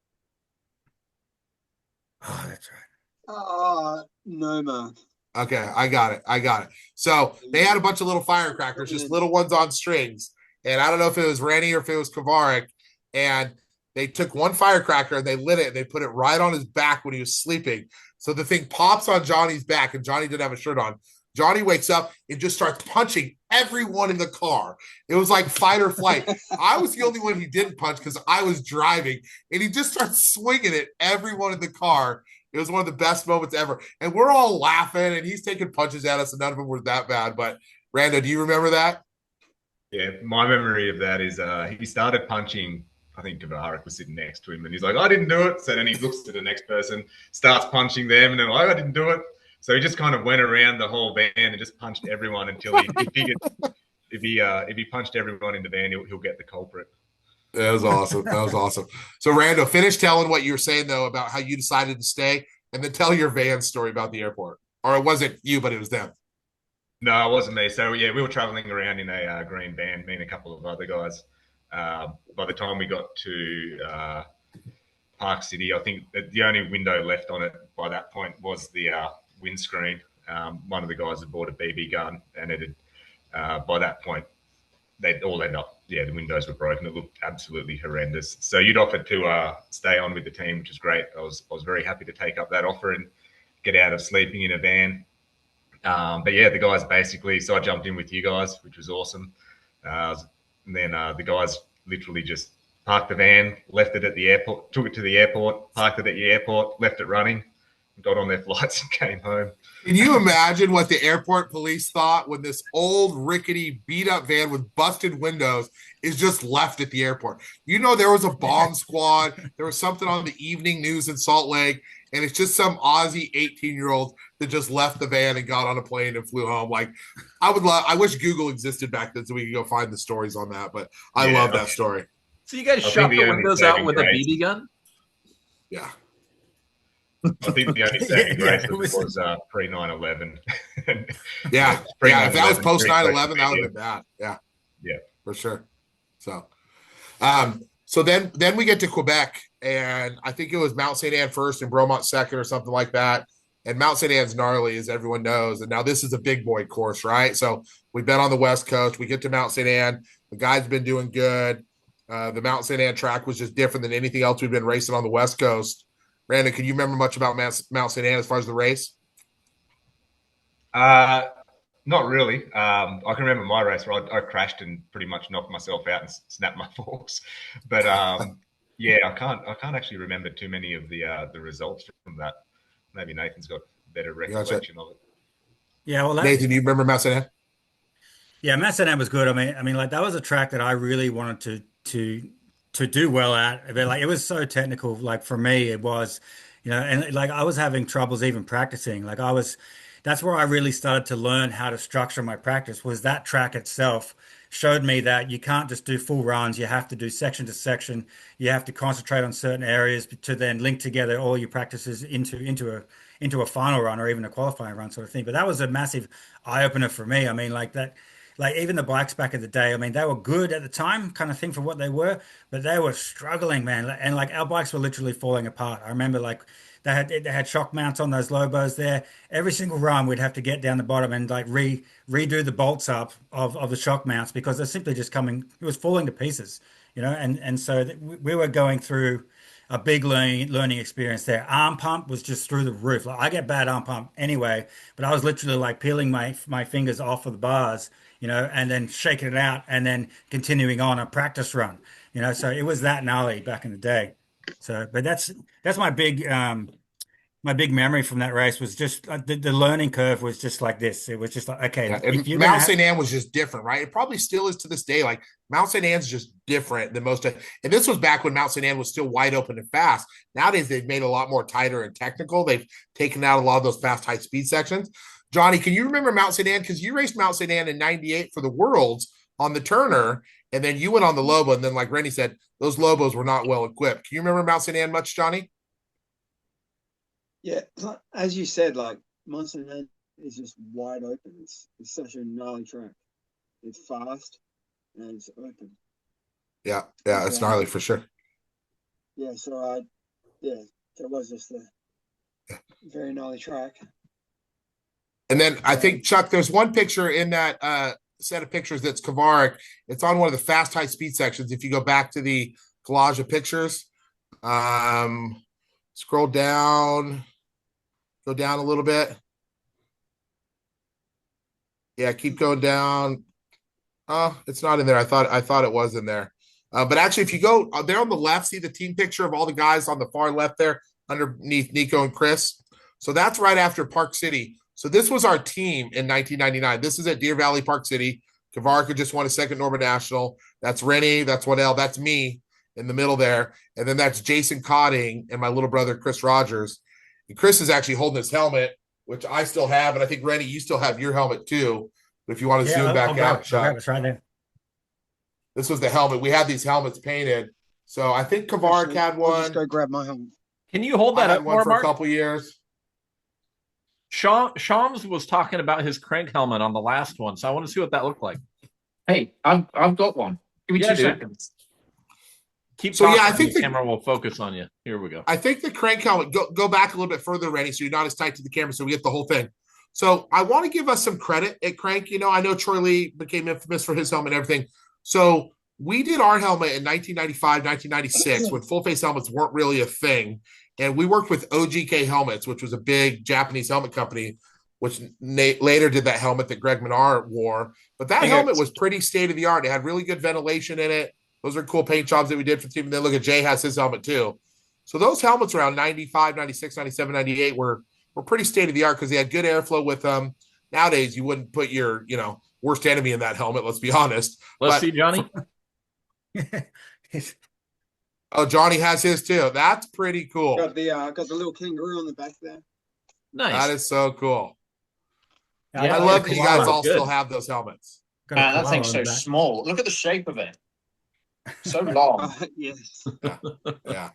Speaker 1: Oh, that's right.
Speaker 4: No, man.
Speaker 3: Okay, I got it. So they had a bunch of little firecrackers, just little ones on strings. And I don't know if it was Rennie or if it was Qranc. And they took one firecracker and they lit it and they put it right on his back when he was sleeping. So the thing pops on Johnny's back, and Johnny didn't have a shirt on. Johnny wakes up and just starts punching everyone in the car. It was like fight or flight. I was the only one he didn't punch because I was driving, and he just starts swinging at everyone in the car. It was one of the best moments ever. And we're all laughing, and he's taking punches at us, and none of them were that bad. But, Rando, do you remember that?
Speaker 5: Yeah, my memory of that is he started punching. I think Qranc was sitting next to him, and he's like, I didn't do it. So then he looks to the next person, starts punching them, and then like, I didn't do it. So he just kind of went around the whole van and just punched everyone until he figured if he punched everyone in the van, he'll get the culprit.
Speaker 3: That was awesome. So, Rando, finish telling what you were saying, though, about how you decided to stay, and then tell your van story about the airport. Or it wasn't you, but it was them.
Speaker 5: No, it wasn't me. So, yeah, we were traveling around in a green van, me and a couple of other guys. By the time we got to Park City, I think the only window left on it by that point was the windscreen. One of the guys had bought a BB gun, and it had, by that point, they'd all end up, the windows were broken. It looked absolutely horrendous. So you'd offered to stay on with the team, which is great. I was very happy to take up that offer and get out of sleeping in a van. But yeah, the guys basically, so I jumped in with you guys, which was awesome. And then the guys literally just parked the van, left it at the airport, took it to the airport, parked it at the airport, left it running. got on their flights and came home.
Speaker 3: Can you imagine what the airport police thought when this old rickety beat up van with busted windows is just left at the airport? You know, there was a bomb squad. There was something on the evening news in Salt Lake, and it's just some Aussie 18-year-old that just left the van and got on a plane and flew home. Like, I wish Google existed back then so we could go find the stories on that, but I love that story.
Speaker 2: So you guys
Speaker 5: I
Speaker 2: shot
Speaker 5: think
Speaker 2: the
Speaker 5: the only
Speaker 2: windows out
Speaker 5: saving
Speaker 2: with a
Speaker 5: grace-
Speaker 2: BB gun?
Speaker 3: Yeah.
Speaker 5: I think the only saving
Speaker 1: Yeah,
Speaker 5: grace
Speaker 1: it
Speaker 5: was
Speaker 1: was-
Speaker 5: pre 9/11.
Speaker 3: Yeah.
Speaker 5: Pre-
Speaker 3: Yeah. If that was
Speaker 5: 9/11,
Speaker 3: post 9/11, that would have
Speaker 5: media.
Speaker 3: been bad. Yeah.
Speaker 5: Yeah.
Speaker 3: For sure. So then we get to Quebec, and I think it was Mount St. Anne first and Bromont second or something like that. And Mount St. Anne's gnarly, as everyone knows. And now this is a big boy course, right? So we've been on the West Coast. We get to Mount St. Anne. The guy's been doing good. The Mount St. Anne track was just different than anything else we've been racing on the West Coast. Rando, can you remember much about Mount St. Anne as far as the race?
Speaker 5: Not really. I can remember my race where I crashed and pretty much knocked myself out and snapped my forks. But yeah, I can't actually remember too many of the results from that. Maybe Nathan's got better recollection of it.
Speaker 1: Yeah, well,
Speaker 3: Nathan, do you remember Mount St. Anne?
Speaker 1: yeah, Massanet was good. I mean, like that was a track that I really wanted to do well at. But like it was so technical. Like for me, it was, and like I was having troubles even practicing. That's where I really started to learn how to structure my practice. Was that track itself showed me that you can't just do full runs. You have to do section to section. You have to concentrate on certain areas to then link together all your practices into a final run or even a qualifying run sort of thing. But that was a massive eye opener for me. I mean, like that. Like even the bikes back in the day, I mean, they were good at the time, kind of thing for what they were, but they were struggling, man. And like our bikes were literally falling apart. I remember like they had shock mounts on those Lobos there. Every single run, we'd have to get down the bottom and like redo the bolts up of the shock mounts because they're simply just coming. It was falling to pieces, And so we were going through a big learning experience there. Arm pump was just through the roof. Like I get bad arm pump anyway, but I was literally like peeling my fingers off of the bars, and then shaking it out and then continuing on a practice run, So it was that gnarly back in the day. So, but that's my big memory from that race was just the learning curve was just like this. It was just like, okay,
Speaker 3: Yeah,
Speaker 1: if
Speaker 3: and
Speaker 1: you're
Speaker 3: Mount St. Anne was just different, right? It probably still is to this day. Like Mount St. Anne's just different than most. And this was back when Mount St. Anne was still wide open and fast. Nowadays, they've made it a lot more tighter and technical. They've taken out a lot of those fast, high speed sections. Johnny, can you remember Mount St. Anne? Because you raced Mount St. Anne in '98 for the Worlds on the Turner, and then you went on the Lobo. And then, like Rennie said, those Lobos were not well equipped. Can you remember Mount St. Anne much, Johnny?
Speaker 4: Yeah, as you said, like Mount St. Anne is just wide open. It's such a gnarly track. It's fast and it's open.
Speaker 3: Yeah, it's gnarly for sure.
Speaker 4: Yeah, so it was just a very gnarly track.
Speaker 3: And then I think, Chuck, there's one picture in that set of pictures that's Qranc. It's on one of the fast high speed sections. If you go back to the collage of pictures, scroll down, go down a little bit. Yeah, keep going down. Oh, it's not in there. I thought it was in there. But actually, if you go there on the left, see the team picture of all the guys on the far left there underneath Nico and Chris. So that's right after Park City. So this was our team in 1999. This is at Deer Valley Park City. Qranc just won a second Norman National. That's Rennie. That's Waddell. That's me in the middle there. And then that's Jason Cotting and my little brother, Chris Rodgers. And Chris is actually holding his helmet, which I still have. And I think, Rennie, you still have your helmet too. But if you want to zoom back out, Chuck.
Speaker 1: It's right there.
Speaker 3: This was the helmet. We had these helmets painted. So I think Qranc had
Speaker 4: I'll
Speaker 3: one.
Speaker 4: just go grab my helmet.
Speaker 2: Can you hold that
Speaker 3: I had
Speaker 2: up
Speaker 3: one
Speaker 2: more,
Speaker 3: for
Speaker 2: Mark?
Speaker 3: a couple years.
Speaker 2: Shams was talking about his Qranc helmet on the last one, so I want to see what that looked like.
Speaker 6: Hey, I've got one. Give me
Speaker 2: Yeah,
Speaker 6: 2
Speaker 2: dude.
Speaker 6: seconds.
Speaker 2: Keep
Speaker 3: So,
Speaker 2: talking,
Speaker 3: yeah, I think
Speaker 2: the
Speaker 3: the-
Speaker 2: camera will focus on you. Here we go.
Speaker 3: I think the Qranc helmet, go back a little bit further, Rennie, so you're not as tight to the camera, so we get the whole thing. So I want to give us some credit at Qranc. I know Troy Lee became infamous for his helmet and everything. So we did our helmet in 1995, 1996, when full face helmets weren't really a thing. And we worked with OGK Helmets, which was a big Japanese helmet company, which later did that helmet that Greg Menard wore. But that helmet was pretty state of the art. It had really good ventilation in it. Those are cool paint jobs that we did for the team. And then look at Jay has his helmet too. So those helmets around 95, 96, 97, 98 were pretty state of the art because they had good airflow with them. Nowadays, you wouldn't put your, worst enemy in that helmet, let's be honest.
Speaker 2: Let's see, Johnny.
Speaker 3: Oh, Johnny has his too. That's pretty cool.
Speaker 4: Got the little kangaroo on the back there.
Speaker 2: Nice.
Speaker 3: That is so cool.
Speaker 2: Yeah,
Speaker 3: I love that you guys
Speaker 2: koala.
Speaker 3: all
Speaker 2: Good.
Speaker 3: still have those helmets.
Speaker 1: Got a
Speaker 6: That
Speaker 1: koala
Speaker 6: thing's
Speaker 1: on
Speaker 6: so
Speaker 1: the back.
Speaker 6: small. Look at the shape of it. So long.
Speaker 4: Yes.
Speaker 3: Yeah.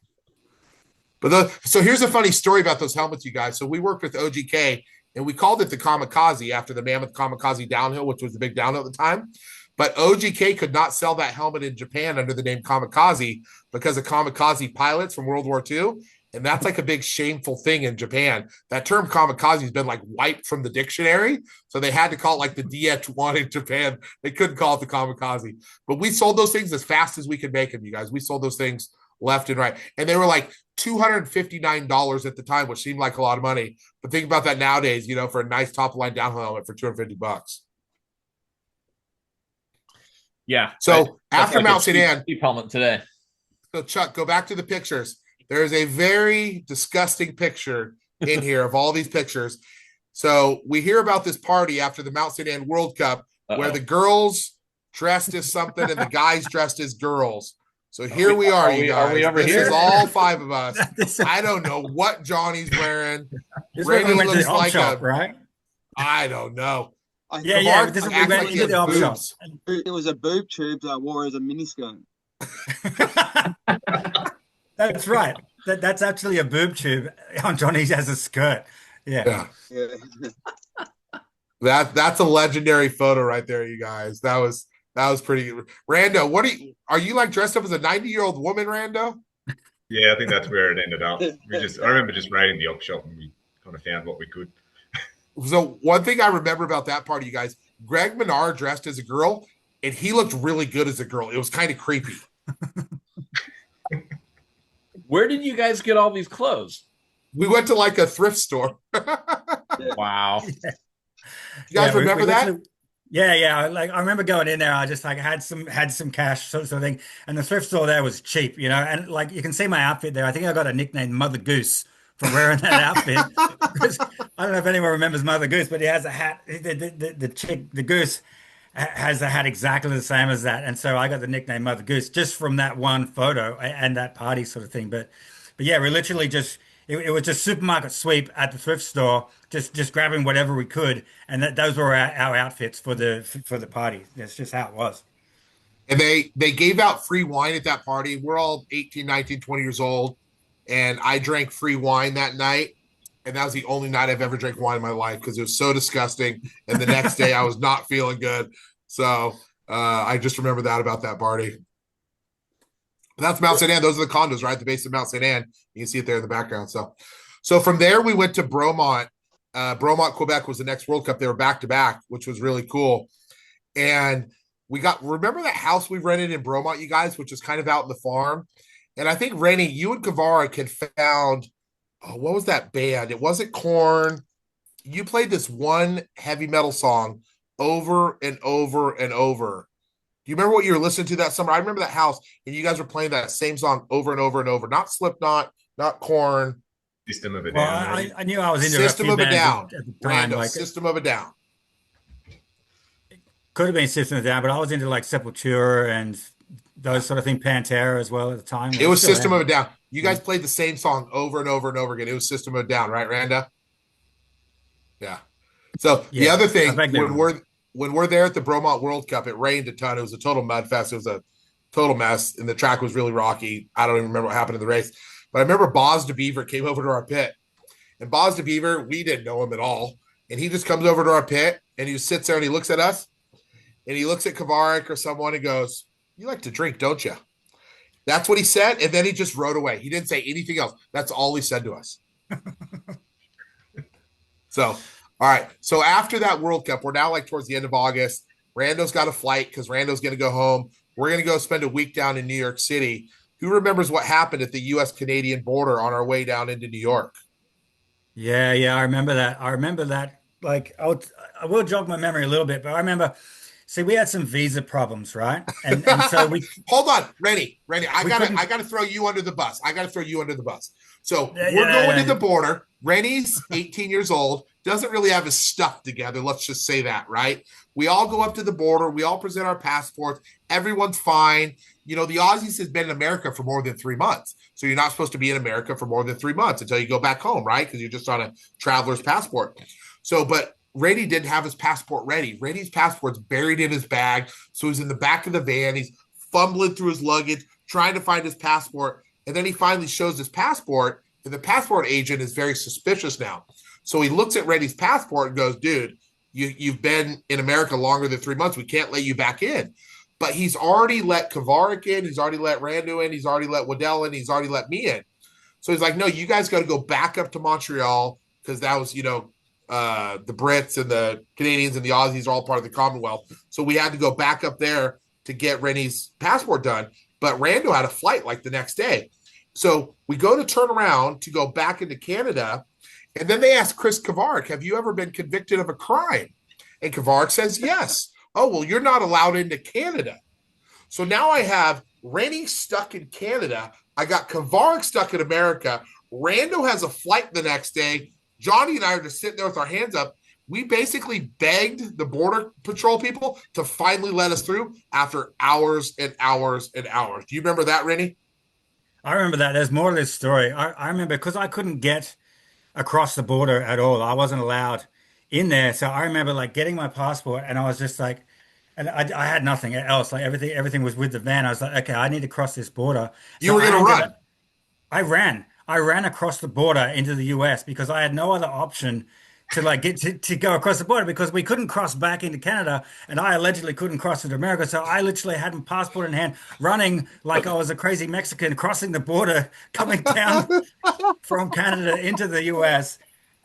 Speaker 3: But so here's a funny story about those helmets, you guys. So we worked with OGK and we called it the Kamikaze after the Mammoth Kamikaze downhill, which was the big downhill at the time. But OGK could not sell that helmet in Japan under the name Kamikaze because of kamikaze pilots from World War II. And that's like a big shameful thing in Japan. That term kamikaze has been like wiped from the dictionary. So they had to call it like the DH1 in Japan. They couldn't call it the kamikaze. But we sold those things as fast as we could make them, you guys. We sold those things left and right. And they were like $259 at the time, which seemed like a lot of money. But think about that nowadays, for a nice top line downhill helmet for $250.
Speaker 2: Yeah.
Speaker 3: So
Speaker 2: That's
Speaker 3: after
Speaker 2: like
Speaker 3: Mount
Speaker 2: a
Speaker 3: St. Anne,
Speaker 2: cheap helmet today.
Speaker 3: so Chuck, go back to the pictures. There's a very disgusting picture in here of all these pictures. So we hear about this party after the Mount St. Anne World Cup where the girls dressed as something and the guys dressed as girls. So here we are, you guys.
Speaker 2: Are we over
Speaker 3: this
Speaker 2: here?
Speaker 3: is all five of us. I don't know what Johnny's wearing.
Speaker 1: This is when we
Speaker 3: Rennie
Speaker 1: went to
Speaker 3: looks
Speaker 1: the op
Speaker 3: like
Speaker 1: shop, right?
Speaker 3: I don't know.
Speaker 1: Yeah. This is when we went into the op shop.
Speaker 4: It was a boob tube that I wore as a miniskirt.
Speaker 1: That's right. That's actually a boob tube on Johnny's as a skirt. Yeah.
Speaker 4: Yeah.
Speaker 3: That's a legendary photo right there, you guys. That was pretty. Rando, are you like dressed up as a 90-year-old woman, Rando?
Speaker 5: Yeah, I think that's where it ended up. I remember just raiding the op shop and we kind of found what we could.
Speaker 3: So one thing I remember about that party, you guys, Greg Menard dressed as a girl, and he looked really good as a girl. It was kind of creepy.
Speaker 2: Where did you guys get all these clothes?
Speaker 3: We went to like a thrift store.
Speaker 2: Wow.
Speaker 3: You guys remember that?
Speaker 1: Yeah. Like I remember going in there. I just like had some cash, sort of thing, and the thrift store there was cheap, And like you can see my outfit there. I think I got a nickname Mother Goose for wearing that outfit. Because I don't know if anyone remembers Mother Goose, but he has a hat. The goose has a hat exactly the same as that, and so I got the nickname Mother Goose just from that one photo and that party sort of thing. But yeah, we literally just it was just supermarket sweep at the thrift store, just grabbing whatever we could, and those were our outfits for the party. That's just how it was.
Speaker 3: And they gave out free wine at that party. We're all 18, 19, 20 years old, and I drank free wine that night. And that was the only night I've ever drank wine in my life because it was so disgusting. And the next day I was not feeling good. So I just remember that about that party. That's Mount St. Anne. Those are the condos, right? The base of Mount St. Anne. You can see it there in the background. So from there we went to Bromont. Bromont, Quebec was the next World Cup. They were back to back, which was really cool. And remember that house we rented in Bromont, you guys, which is kind of out in the farm. And I think Rennie, you and Qranc had found, what was that band? It wasn't Korn. You played this one heavy metal song over and over and over. Do you remember what you were listening to that summer? I remember that house, and you guys were playing that same song over and over and over. Not Slipknot, not Korn.
Speaker 5: System of a
Speaker 1: Well,
Speaker 5: Down.
Speaker 1: I knew I was into
Speaker 3: System
Speaker 1: a few
Speaker 3: of a
Speaker 1: bands
Speaker 3: Down.
Speaker 1: at the time.
Speaker 3: Rando,
Speaker 1: Like
Speaker 3: System of a Down.
Speaker 1: could have been System of a Down, but I was into like Sepultura and those sort of thing, Pantera as well at the time.
Speaker 3: It was
Speaker 1: Still
Speaker 3: System
Speaker 1: am.
Speaker 3: of a Down. You guys played the same song over and over and over again. It was System of a Down, right, Randa? Yeah. So the
Speaker 1: Yeah,
Speaker 3: other
Speaker 1: I
Speaker 3: thing,
Speaker 1: vaguely remember.
Speaker 3: when we're there at the Bromont World Cup, it rained a ton. It was a total mud fest. It was a total mess, and the track was really rocky. I don't even remember what happened in the race, but I remember Boz de Beaver came over to our pit, and Boz de Beaver, we didn't know him at all, and he just comes over to our pit, and he sits there and he looks at us, and he looks at Qranc or someone and goes, "You like to drink, don't you?" That's what he said, and then he just rode away. He didn't say anything else. That's all he said to us. So, all right. So after that World Cup, we're now like towards the end of August. Rando's got a flight because Rando's going to go home. We're going to go spend a week down in New York City. Who remembers what happened at the U.S.-Canadian border on our way down into New York?
Speaker 1: Yeah, I remember that. Like I will jog my memory a little bit, but I remember see, we had some visa problems, right? And so
Speaker 3: Hold on, Rennie. I
Speaker 1: we
Speaker 3: gotta
Speaker 1: couldn't.
Speaker 3: I gotta throw you under the bus. So
Speaker 1: Yeah,
Speaker 3: we're going to
Speaker 1: yeah,
Speaker 3: the border. Rennie's 18 years old, doesn't really have his stuff together. Let's just say that, right? We all go up to the border. We all present our passports. Everyone's fine. You know, the Aussies has been in America for more than 3 months. So you're not supposed to be in America for more than 3 months until you go back home, right? Because you're just on a traveler's passport. So, but Rennie didn't have his passport ready. Rennie's passport's buried in his bag. So he's in the back of the van. He's fumbling through his luggage, trying to find his passport. And then he finally shows his passport, and the passport agent is very suspicious now. So he looks at Rennie's passport and goes, dude, you've been in America longer than 3 months. We can't let you back in. But he's already let Qranc in. He's already let Rando in. He's already let Waddell in. He's already let me in. So he's like, no, you guys got to go back up to Montreal because that was, the Brits and the Canadians and the Aussies are all part of the Commonwealth. So we had to go back up there to get Rennie's passport done. But Rando had a flight like the next day. So we go to turn around to go back into Canada. And then they ask Chris Qranc, have you ever been convicted of a crime? And Qranc says, yes. Oh, well, you're not allowed into Canada. So now I have Rennie stuck in Canada. I got Qranc stuck in America. Rando has a flight the next day. Johnny and I are just sitting there with our hands up. We basically begged the Border Patrol people to finally let us through after hours and hours and hours. Do you remember that, Rennie?
Speaker 1: I remember that. There's more to this story. I remember because I couldn't get across the border at all. I wasn't allowed in there. So I remember like getting my passport and I was just like, and I had nothing else. Like everything was with the van. I was like, okay, I need to cross this border.
Speaker 3: You
Speaker 1: So
Speaker 3: were
Speaker 1: I
Speaker 3: going to
Speaker 1: ended
Speaker 3: run.
Speaker 1: up, I ran. I ran across the border into the US because I had no other option to like get to go across the border because we couldn't cross back into Canada and I allegedly couldn't cross into America. So I literally had my passport in hand, running like I was a crazy Mexican crossing the border, coming down from Canada into the US.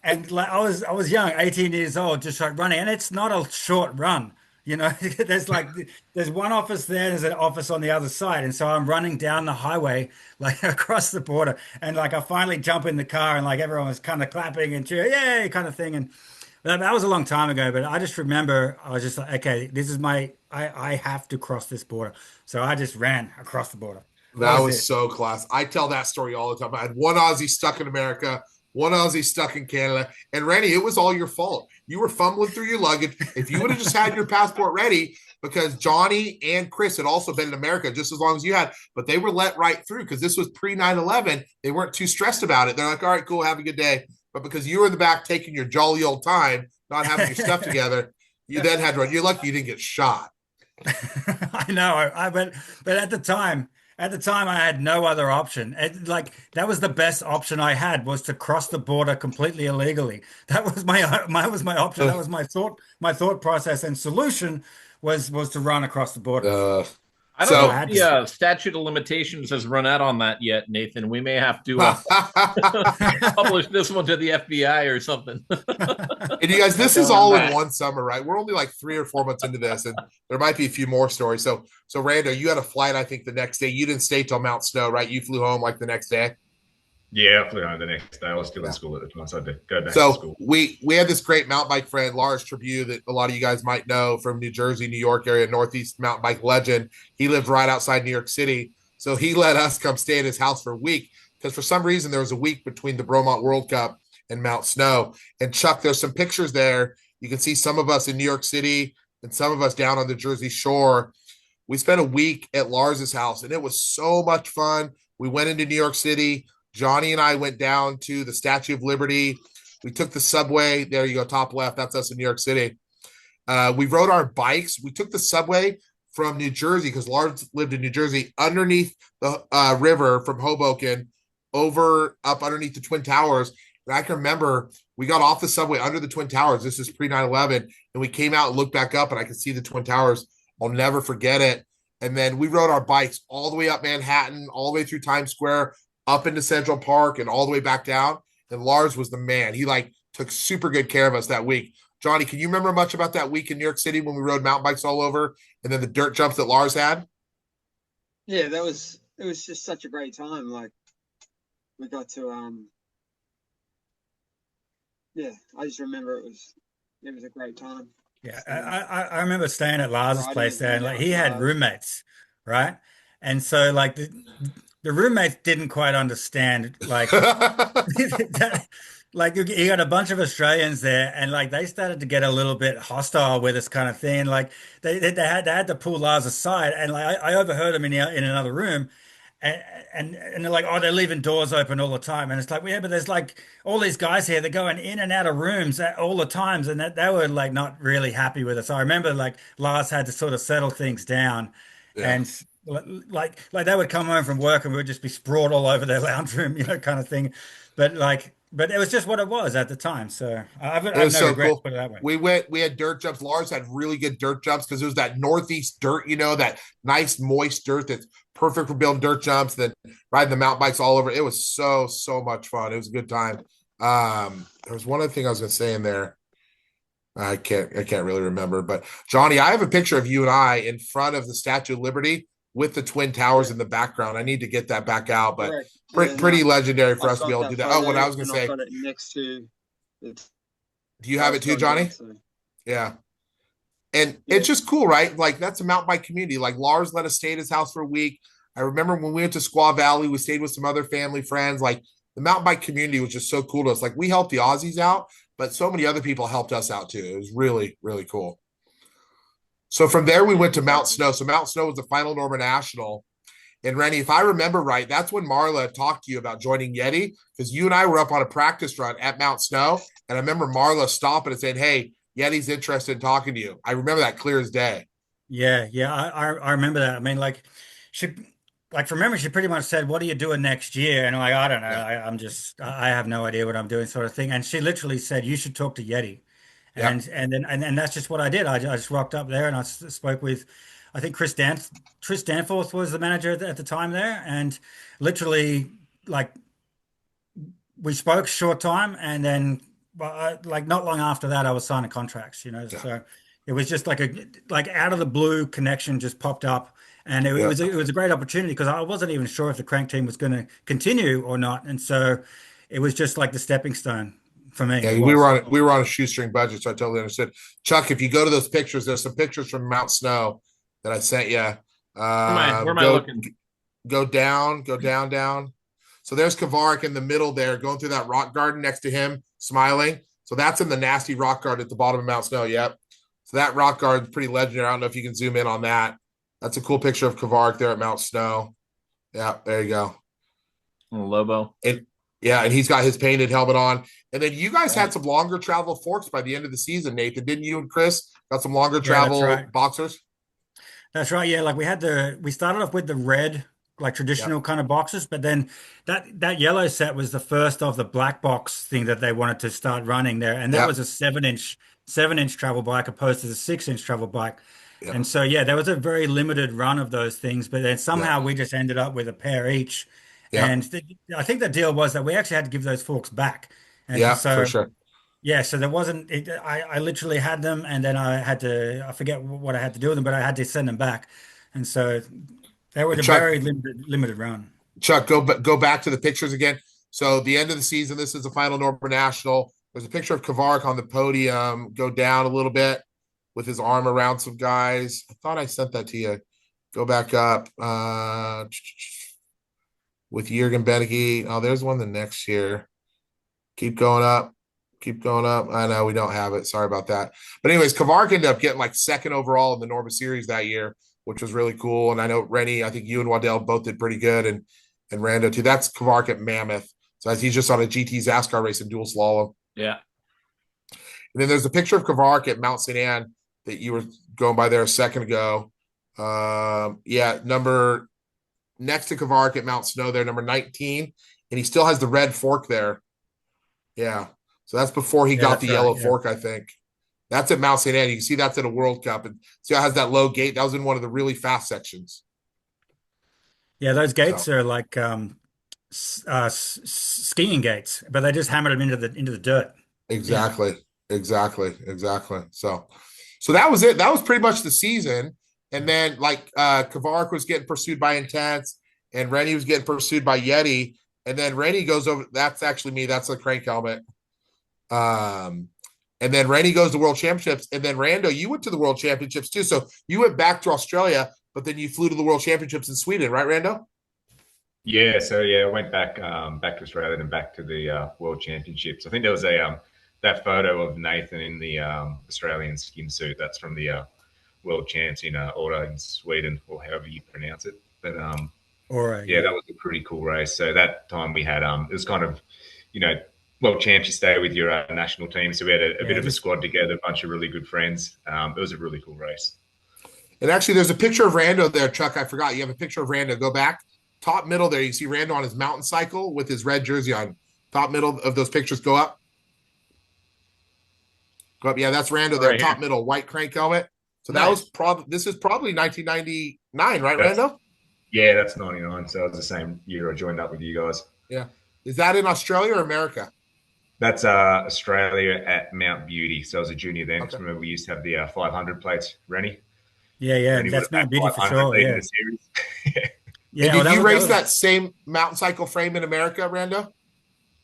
Speaker 1: And like I was young, 18 years old, just like running. And it's not a short run. You know, there's one office there, there's an office on the other side. And so I'm running down the highway, like across the border. And like I finally jump in the car and like everyone was kind of clapping and cheering, yay, kind of thing. And that was a long time ago, but I just remember I was just like, okay, this is I have to cross this border. So I just ran across the border. That
Speaker 3: That
Speaker 1: was
Speaker 3: was
Speaker 1: it.
Speaker 3: so class. I tell that story all the time. I had one Aussie stuck in America, one Aussie stuck in Canada. And Rennie, it was all your fault. You were fumbling through your luggage. If you would have just had your passport ready, because Johnny and Chris had also been in America just as long as you had, but they were let right through because this was pre 9/11. They weren't too stressed about it. They're like, all right, cool, have a good day. But because you were in the back taking your jolly old time, not having your stuff together, you then had to run. You're lucky you didn't get shot.
Speaker 1: I know, but at the time, I had no other option. Like that was the best option I had was to cross the border completely illegally. That was my option. That was my thought process and solution was to run across the border.
Speaker 3: Uh,
Speaker 2: I don't know
Speaker 1: So I
Speaker 3: so
Speaker 2: if
Speaker 1: had
Speaker 2: the statute of limitations has run out on that yet, Nathan. We may have to publish this one to the FBI or something.
Speaker 3: And you guys,
Speaker 6: No
Speaker 3: this is
Speaker 6: going
Speaker 3: all in
Speaker 6: back.
Speaker 3: one summer, right? We're only like 3 or 4 months into this, and there might be a few more stories. So Rando, you had a flight, I think, the next day. You didn't stay till Mount Snow, right? You flew home like the next day.
Speaker 5: Yeah, I flew home the next day. I was still in
Speaker 3: Yeah.
Speaker 5: school at the time, so I had to go back to
Speaker 3: So
Speaker 5: school.
Speaker 3: we had this great mountain bike friend, Lars Tribune, that a lot of you guys might know from New Jersey, New York area, Northeast mountain bike legend. He lived right outside New York City, so he let us come stay at his house for a week because for some reason there was a week between the Bromont World Cup and Mount Snow. And Chuck, there's some pictures there. You can see some of us in New York City and some of us down on the Jersey Shore. We spent a week at Lars's house, and it was so much fun. We went into New York City. Johnny and I went down to the Statue of Liberty. We took the subway. There you go, top left. That's us in New York City. We rode our bikes. We took the subway from New Jersey because Lars lived in New Jersey underneath the river from Hoboken over up underneath the Twin Towers. And I can remember we got off the subway under the Twin Towers. This is pre 9/11. And we came out and looked back up and I could see the Twin Towers. I'll never forget it. And then we rode our bikes all the way up Manhattan, all the way through Times Square, up into Central Park, and all the way back down. And Lars was the man. He like took super good care of us that week. Johnny, can you remember much about that week in New York City when we rode mountain bikes all over and then the dirt jumps that Lars had?
Speaker 4: Yeah, it was just such a great time. Like we got to yeah, I just remember it was a great time.
Speaker 1: Yeah,
Speaker 4: So
Speaker 1: I remember staying at Lars's
Speaker 4: riding
Speaker 1: place
Speaker 4: with
Speaker 1: there,
Speaker 4: you
Speaker 1: and like
Speaker 4: now,
Speaker 1: he had
Speaker 4: Lars.
Speaker 1: roommates, right? And so like the roommates didn't quite understand that, like you got a bunch of Australians there, and like they started to get a little bit hostile with us, kind of thing. Like they had to pull Lars aside, and like I overheard them in another room, and, and they're like, oh, they're leaving doors open all the time, and it's like, well, yeah, but there's like all these guys here, they're going in and out of rooms all the times, and that they were like not really happy with us. I remember like Lars had to sort of settle things down,
Speaker 3: Yeah.
Speaker 1: and like they would come home from work and we would just be sprawled all over their lounge room, kind of thing. But it was just what it was at the time. So
Speaker 3: It
Speaker 1: I've
Speaker 3: was
Speaker 1: no
Speaker 3: so
Speaker 1: regrets,
Speaker 3: cool.
Speaker 1: put it that way.
Speaker 3: We had dirt jumps. Lars had really good dirt jumps because it was that northeast dirt, that nice moist dirt that's perfect for building dirt jumps, then riding the mountain bikes all over. It was so much fun. It was a good time. There was one other thing I was gonna say in there. I can't really remember. But Johnny, I have a picture of you and I in front of the Statue of Liberty with the Twin Towers
Speaker 4: Yeah,
Speaker 3: in the background. I need to get that back out, but
Speaker 4: correct. Yeah,
Speaker 3: pretty
Speaker 4: no,
Speaker 3: legendary for
Speaker 4: I've
Speaker 3: us to be
Speaker 4: got
Speaker 3: able to do
Speaker 4: that
Speaker 3: that. Oh, what I
Speaker 4: photo,
Speaker 3: was gonna
Speaker 4: and I've
Speaker 3: say,
Speaker 4: got it next to the
Speaker 3: do you have it too,
Speaker 4: telescope
Speaker 3: Johnny?
Speaker 4: guide. So
Speaker 3: Yeah. And
Speaker 4: yeah,
Speaker 3: it's just cool, right? Like that's a mountain bike community. Like Lars let us stay at his house for a week. I remember when we went to Squaw Valley, we stayed with some other family friends. Like the mountain bike community was just so cool to us. Like we helped the Aussies out, but so many other people helped us out too. It was really cool. So from there we
Speaker 4: yeah,
Speaker 3: went to Mount
Speaker 4: exactly.
Speaker 3: Snow. So Mount Snow was the final Norman National. And Rennie, if I remember right, that's when Marla talked to you about joining Yeti because you and I were up on a practice run at Mount Snow. And I remember Marla stopping and saying, "Hey, Yeti's interested in talking to you." I remember that clear as day.
Speaker 1: Yeah, I remember that. I mean, like she like from memory, she pretty much said, "What are you doing next year?" And I'm like, I don't know.
Speaker 3: Yeah.
Speaker 1: I have no idea what I'm doing, sort of thing. And she literally said, "You should talk to Yeti."
Speaker 3: Yeah.
Speaker 1: And that's just what I did. I just rocked up there and I spoke with, I think Chris Danforth was the manager at the time there, and literally like we spoke short time, and then like not long after that, I was signing contracts.
Speaker 3: Yeah.
Speaker 1: So it was just like out of the blue connection just popped up, and
Speaker 3: Yeah.
Speaker 1: it was a great opportunity because I wasn't even sure if the Crank team was going to continue or not, and so it was just like the stepping stone for me.
Speaker 3: Yeah.
Speaker 1: It was.
Speaker 3: We were on a shoestring budget, so I totally understood. Chuck, if you go to those pictures, there's some pictures from Mount Snow that I sent you.
Speaker 2: Where am I
Speaker 3: Go
Speaker 2: looking?
Speaker 3: go down. So there's Kavarik in the middle there, going through that rock garden next to him, smiling. So that's in the nasty rock garden at the bottom of Mount Snow. Yep. So that rock garden is pretty legendary. I don't know if you can zoom in on that. That's a cool picture of Kavarik there at Mount Snow. Yeah, there you go.
Speaker 2: Lobo.
Speaker 3: And yeah, and he's got his painted helmet on. And then you guys had
Speaker 2: Right.
Speaker 3: some longer travel forks by the end of the season, Nathan. Didn't you and Chris got some longer
Speaker 1: Yeah, that's right.
Speaker 3: travel boxers?
Speaker 1: That's right. Yeah, like we started off with the red, like
Speaker 3: Yep.
Speaker 1: traditional kind of boxes, but then that yellow set was the first of the black box thing that they wanted to start running there, and that was
Speaker 3: Yep.
Speaker 1: a 7-inch travel bike opposed to the 6-inch travel bike.
Speaker 3: Yep.
Speaker 1: And so yeah, there was a very limited run of those things, but then
Speaker 3: Yep.
Speaker 1: somehow we just ended up with a pair each.
Speaker 3: Yep.
Speaker 1: And I think the deal was that we actually had to give those forks back. And
Speaker 3: Yeah, for
Speaker 1: so
Speaker 3: sure.
Speaker 1: yeah, so there wasn't I literally had them and then I forget what I had to do with them, but I had to send them back. And so they were
Speaker 3: And
Speaker 1: a
Speaker 3: Chuck,
Speaker 1: very limited run.
Speaker 3: Go back to the pictures again. So the end of the season, this is the final Norman National. There's a picture of Kavarik on the podium. Go down a little bit with his arm around some guys. I thought I sent that to you. Go back up with Jürgen Beneke. Oh, there's one the next year. Keep going up. Keep going up. I know we don't have it. Sorry about that. But anyways, Kavarik ended up getting like second overall in the Norman Series that year, which was really cool. And I know Rennie, I think you and Waddell both did pretty good, and Rando too. That's Kavarik at Mammoth. So he's just on a GT Zascar race in dual slalom.
Speaker 2: Yeah.
Speaker 3: And then there's a picture of Kavarik at Mount St. Anne that you were going by there a second ago. Yeah, number next to Kavarik at Mount Snow there, number 19. And he still has the red fork there. Yeah. So that's before he
Speaker 1: Yeah,
Speaker 3: got the
Speaker 1: that's right.
Speaker 3: yellow
Speaker 1: Yeah.
Speaker 3: fork, I think. That's at Mount St. Anne. You can see that's at a World Cup. And see how it has that low gate? That was in one of the really fast sections.
Speaker 1: Yeah, those
Speaker 3: So
Speaker 1: gates are like skiing gates, but they just hammered them into the dirt. Yeah.
Speaker 3: exactly. Exactly. So that was it. That was pretty much the season. And then like Kavarik was getting pursued by Intense and Rennie was getting pursued by Yeti. And then Rennie goes over. That's actually me. That's the crank helmet. Um, and then Rennie goes to World Championships, and then Rando, you went to the World Championships too. So you went back to Australia, but then you flew to the World Championships in Sweden, right, Rando?
Speaker 5: Yeah, so yeah, I went back to Australia and back to the World Championships. I think there was a that photo of Nathan in the Australian skin suit. That's from the World Champs in Auto in Sweden, or however you pronounce it. But yeah,
Speaker 1: Yeah.
Speaker 5: that was a pretty cool race. So that time we had it was kind of, you know, World Champs. You stay with your national team, so we had a bit
Speaker 1: Yeah,
Speaker 5: of a
Speaker 1: just
Speaker 5: squad together, a bunch of really good friends. It was a really cool race.
Speaker 3: And actually, there's a picture of Rando there, Chuck. I forgot. You have a picture of Rando. Go back. Top middle there. You see Rando on his mountain cycle with his red jersey on. Top middle of those pictures. Go up. Go up. Yeah, that's Rando there.
Speaker 2: Right here.
Speaker 3: Top middle, white crank helmet. So that was
Speaker 2: Nice.
Speaker 3: probably, this is probably 1999, right,
Speaker 5: That's
Speaker 3: Rando?
Speaker 5: Yeah, that's 99. So it was the same year I joined up with you guys.
Speaker 3: Yeah. Is that in Australia or America?
Speaker 5: That's Australia at Mount Beauty. So I was a junior then.
Speaker 3: Okay.
Speaker 5: Because remember, we used to have the 500 plates.
Speaker 1: yeah,
Speaker 5: Rennie would
Speaker 1: that's
Speaker 5: have had
Speaker 1: Mount Beauty for
Speaker 5: 500
Speaker 1: sure.
Speaker 5: leading
Speaker 1: Yeah,
Speaker 5: the series.
Speaker 3: And
Speaker 1: yeah. Well,
Speaker 3: did you
Speaker 1: that
Speaker 3: race
Speaker 1: was
Speaker 3: that same mountain cycle frame in America, Rando?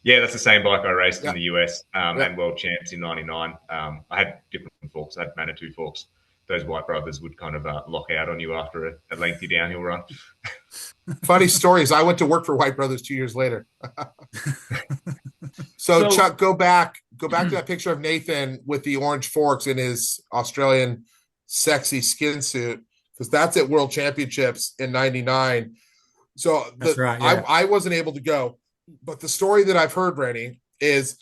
Speaker 5: Yeah, that's the same bike I raced in
Speaker 3: Yeah.
Speaker 5: the US
Speaker 3: Yeah.
Speaker 5: and World Champs in '99. I had different forks. I had Manitou forks. Those White brothers would kind of lock out on you after a lengthy downhill run.
Speaker 3: Funny stories. I went to work for White Brothers 2 years later. So,
Speaker 2: So
Speaker 3: Chuck, go back to that picture of Nathan with the orange forks in his Australian sexy skin suit, because that's at World Championships in '99. So
Speaker 1: that's
Speaker 3: the
Speaker 1: right. Yeah,
Speaker 3: I wasn't able to go, but the story that I've heard, Rennie, is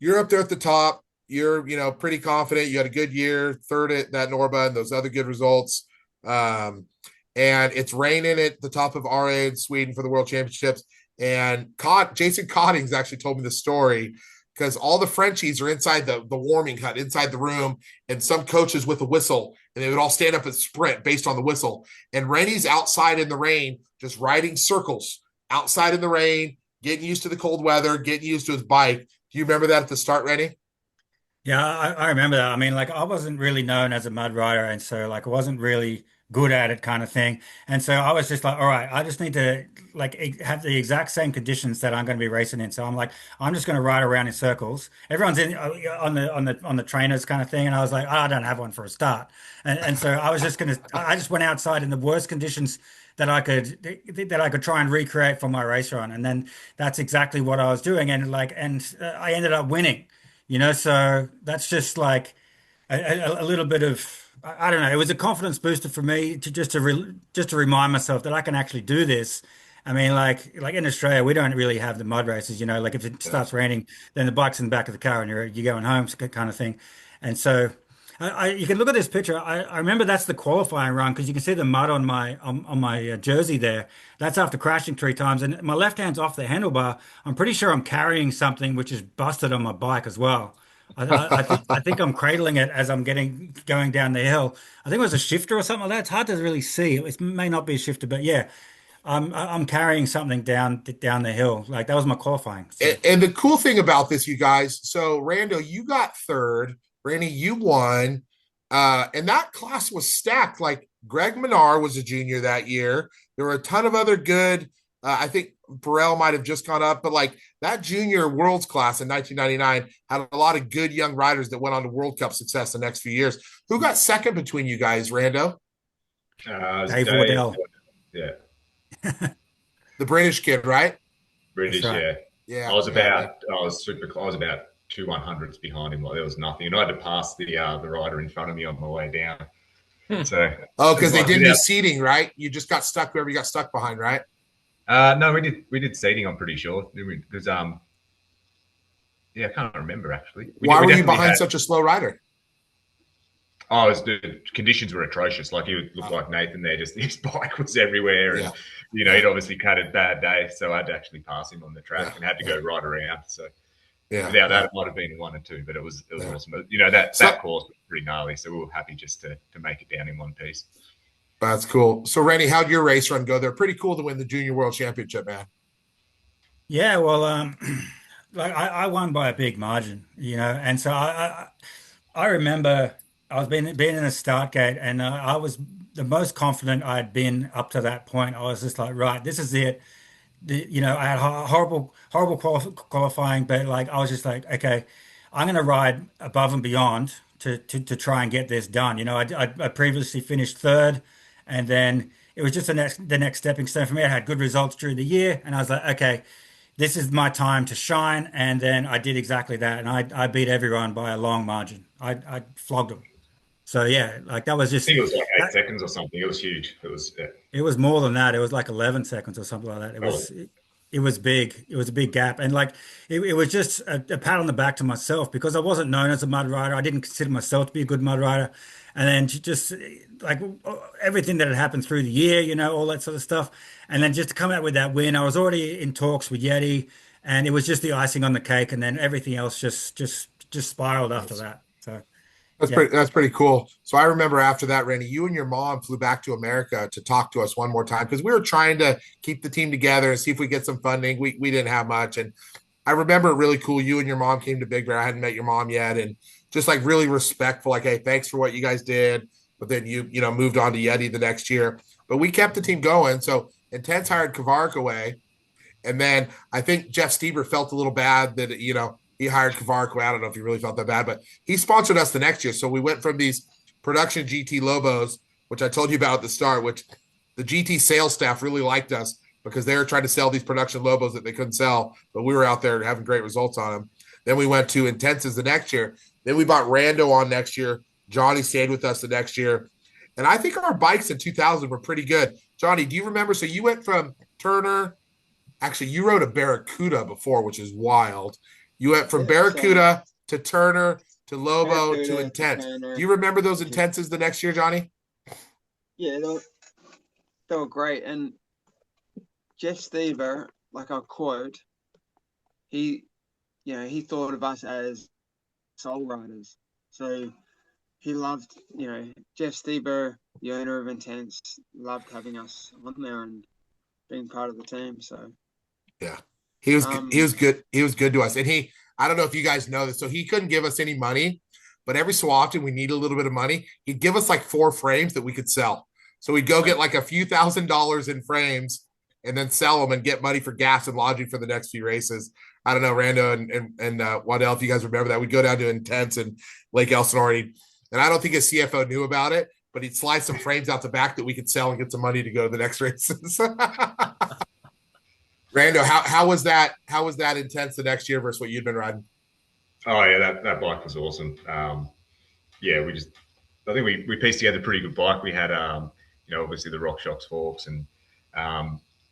Speaker 3: you're up there at the top. You're, pretty confident. You had a good year, third at that Norba and those other good results. Um, and it's raining at the top of RA in Sweden for the World Championships. And Jason Cottings actually told me the story, because all the Frenchies are inside the warming hut, inside the room, and some coaches with a whistle, and they would all stand up and sprint based on the whistle. And Rennie's outside in the rain, just riding circles outside in the rain, getting used to the cold weather, getting used to his bike. Do you remember that at the start, Rennie?
Speaker 1: yeah. I remember that. I mean, like I wasn't really known as a mud rider, and so like I wasn't really good at it, kind of thing. And so I was just like, all right, I just need to like have the exact same conditions that I'm going to be racing in. So I'm like, I'm just going to ride around in circles. Everyone's in on the trainers kind of thing, and I was like, oh, I don't have one for a start. And so I was just gonna, I just went outside in the worst conditions that I could try and recreate for my race run, and then that's exactly what I was doing, and I ended up winning. So that's just like a little bit of I don't know. It was a confidence booster for me to just to remind myself that I can actually do this. I mean, like in Australia, we don't really have the mud races. Like if it
Speaker 5: Yeah.
Speaker 1: starts raining, then the bike's in the back of the car and you're going home, kind of thing. And so you can look at this picture. I remember that's the qualifying run because you can see the mud on my jersey there. That's after crashing 3 times, and my left hand's off the handlebar. I'm pretty sure I'm carrying something which is busted on my bike as well. I think I'm cradling it as I'm going down the hill. I think it was a shifter or something like that. It's hard to really see. It may not be a shifter, but yeah, I'm carrying something down the hill. Like that was my qualifying. So
Speaker 3: And the cool thing about this, you guys, so Rando, you got third. Randy, you won. And that class was stacked. Like Greg Menard was a junior that year. There were a ton of other good. I think Burrell might have just gone up, but like that junior worlds class in 1999 had a lot of good young riders that went on to World Cup success the next few years. Who got second between you guys, Rando?
Speaker 5: It was
Speaker 1: Dave
Speaker 5: Dave.
Speaker 1: Waddell,
Speaker 5: Yeah,
Speaker 3: The British kid, right?
Speaker 1: that's
Speaker 5: British.
Speaker 1: right.
Speaker 5: Yeah,
Speaker 3: Yeah.
Speaker 5: I was super close. I was about 2/100ths behind him. Like there was nothing, and I had to pass the rider in front of me on my way down.
Speaker 2: Hmm.
Speaker 5: So it
Speaker 3: Oh,
Speaker 5: was
Speaker 3: because they
Speaker 5: like
Speaker 3: didn't do
Speaker 5: without.
Speaker 3: seating, right? You just got stuck wherever you got stuck behind, right?
Speaker 5: No, we did seating. I'm pretty sure because yeah, I can't remember actually.
Speaker 3: Why
Speaker 5: We
Speaker 3: were you
Speaker 5: definitely
Speaker 3: behind
Speaker 5: had.
Speaker 3: such a slow rider?
Speaker 5: Oh, the conditions were atrocious. Like he looked like Nathan there. Just his bike was everywhere, and
Speaker 3: Yeah.
Speaker 5: he'd obviously had a bad day, so I had to actually pass him on the track
Speaker 3: Yeah.
Speaker 5: and had to go right around. So
Speaker 3: Yeah.
Speaker 5: without that, it might have been 1 or 2, but it was
Speaker 3: Yeah.
Speaker 5: awesome. But, that
Speaker 3: So
Speaker 5: course was pretty gnarly, so we were happy just to make it down in one piece.
Speaker 3: that's cool. So, Rennie, how'd your race run go? They're pretty cool to win the Junior World Championship, man.
Speaker 1: Yeah, well, like I won by a big margin, and so I remember I was being in a start gate, and I was the most confident I'd been up to that point. I was just like, right, this is it. I had horrible qualifying, but like I was just like, okay, I'm going to ride above and beyond to try and get this done. I previously finished third, and then it was just the next stepping stone for me. I had good results during the year, and I was like, okay, this is my time to shine. And then I did exactly that, and I beat everyone by a long margin. I flogged them. So yeah, like that was
Speaker 5: I
Speaker 1: just
Speaker 5: think it was like
Speaker 1: that.
Speaker 5: 8 seconds or something. It was huge. It was, yeah.
Speaker 1: It was more than that. It was like 11 seconds or something like that. It
Speaker 5: Oh,
Speaker 1: was it was big. It was a big gap, and like it was just a pat on the back to myself because I wasn't known as a mud rider. I didn't consider myself to be a good mud rider, and then just like everything that had happened through the year, all that sort of stuff, and then just to come out with that win, I was already in talks with Yeti, and it was just the icing on the cake, and then everything else just spiraled after that. So yeah.
Speaker 3: That's pretty cool. So I remember after that, Randy, you and your mom flew back to America to talk to us one more time because we were trying to keep the team together and see if we get some funding. We didn't have much. And I remember it really cool. You and your mom came to Big Bear. I hadn't met your mom yet, and just like really respectful, like, hey, thanks for what you guys did. But then you moved on to Yeti the next year. But we kept the team going. So Intense hired Kvark away. And then I think Jeff Stieber felt a little bad that, he hired Kvark. I don't know if he really felt that bad, but he sponsored us the next year. So we went from these production GT Lobos, which I told you about at the start, which the GT sales staff really liked us because they were trying to sell these production Lobos that they couldn't sell, but we were out there having great results on them. Then we went to Intenses the next year. Then we bought Rando on next year. Johnny stayed with us the next year. And I think our bikes in 2000 were pretty good. Johnny, do you remember? So you went from Turner. Actually, you rode a Barracuda before, which is wild. You went from Barracuda to Turner to Lobo to Intense. Do you remember those Intenses the next year, Johnny?
Speaker 4: Yeah, they were great. And Jeff Stever, like I'll quote, he thought of us as soul riders. So he loved, Jeff Stever, the owner of Intense, loved having us on there and being part of the team. So
Speaker 3: yeah, he was good. He was good to us, and I don't know if you guys know this. So he couldn't give us any money, but every so often we need a little bit of money. He'd give us like 4 frames that we could sell. So we'd go get like a few $1,000s in frames and then sell them and get money for gas and lodging for the next few races. I don't know, Rando and Waddell, if you guys remember that. We'd go down to Intense and Lake Elsinore, and I don't think his CFO knew about it, but he'd slide some frames out the back that we could sell and get some money to go to the next races. Rando, how was that? How was that Intense the next year versus what you'd been riding?
Speaker 5: Oh yeah, that bike was awesome. Yeah, I think we pieced together a pretty good bike. We had obviously the RockShox forks, and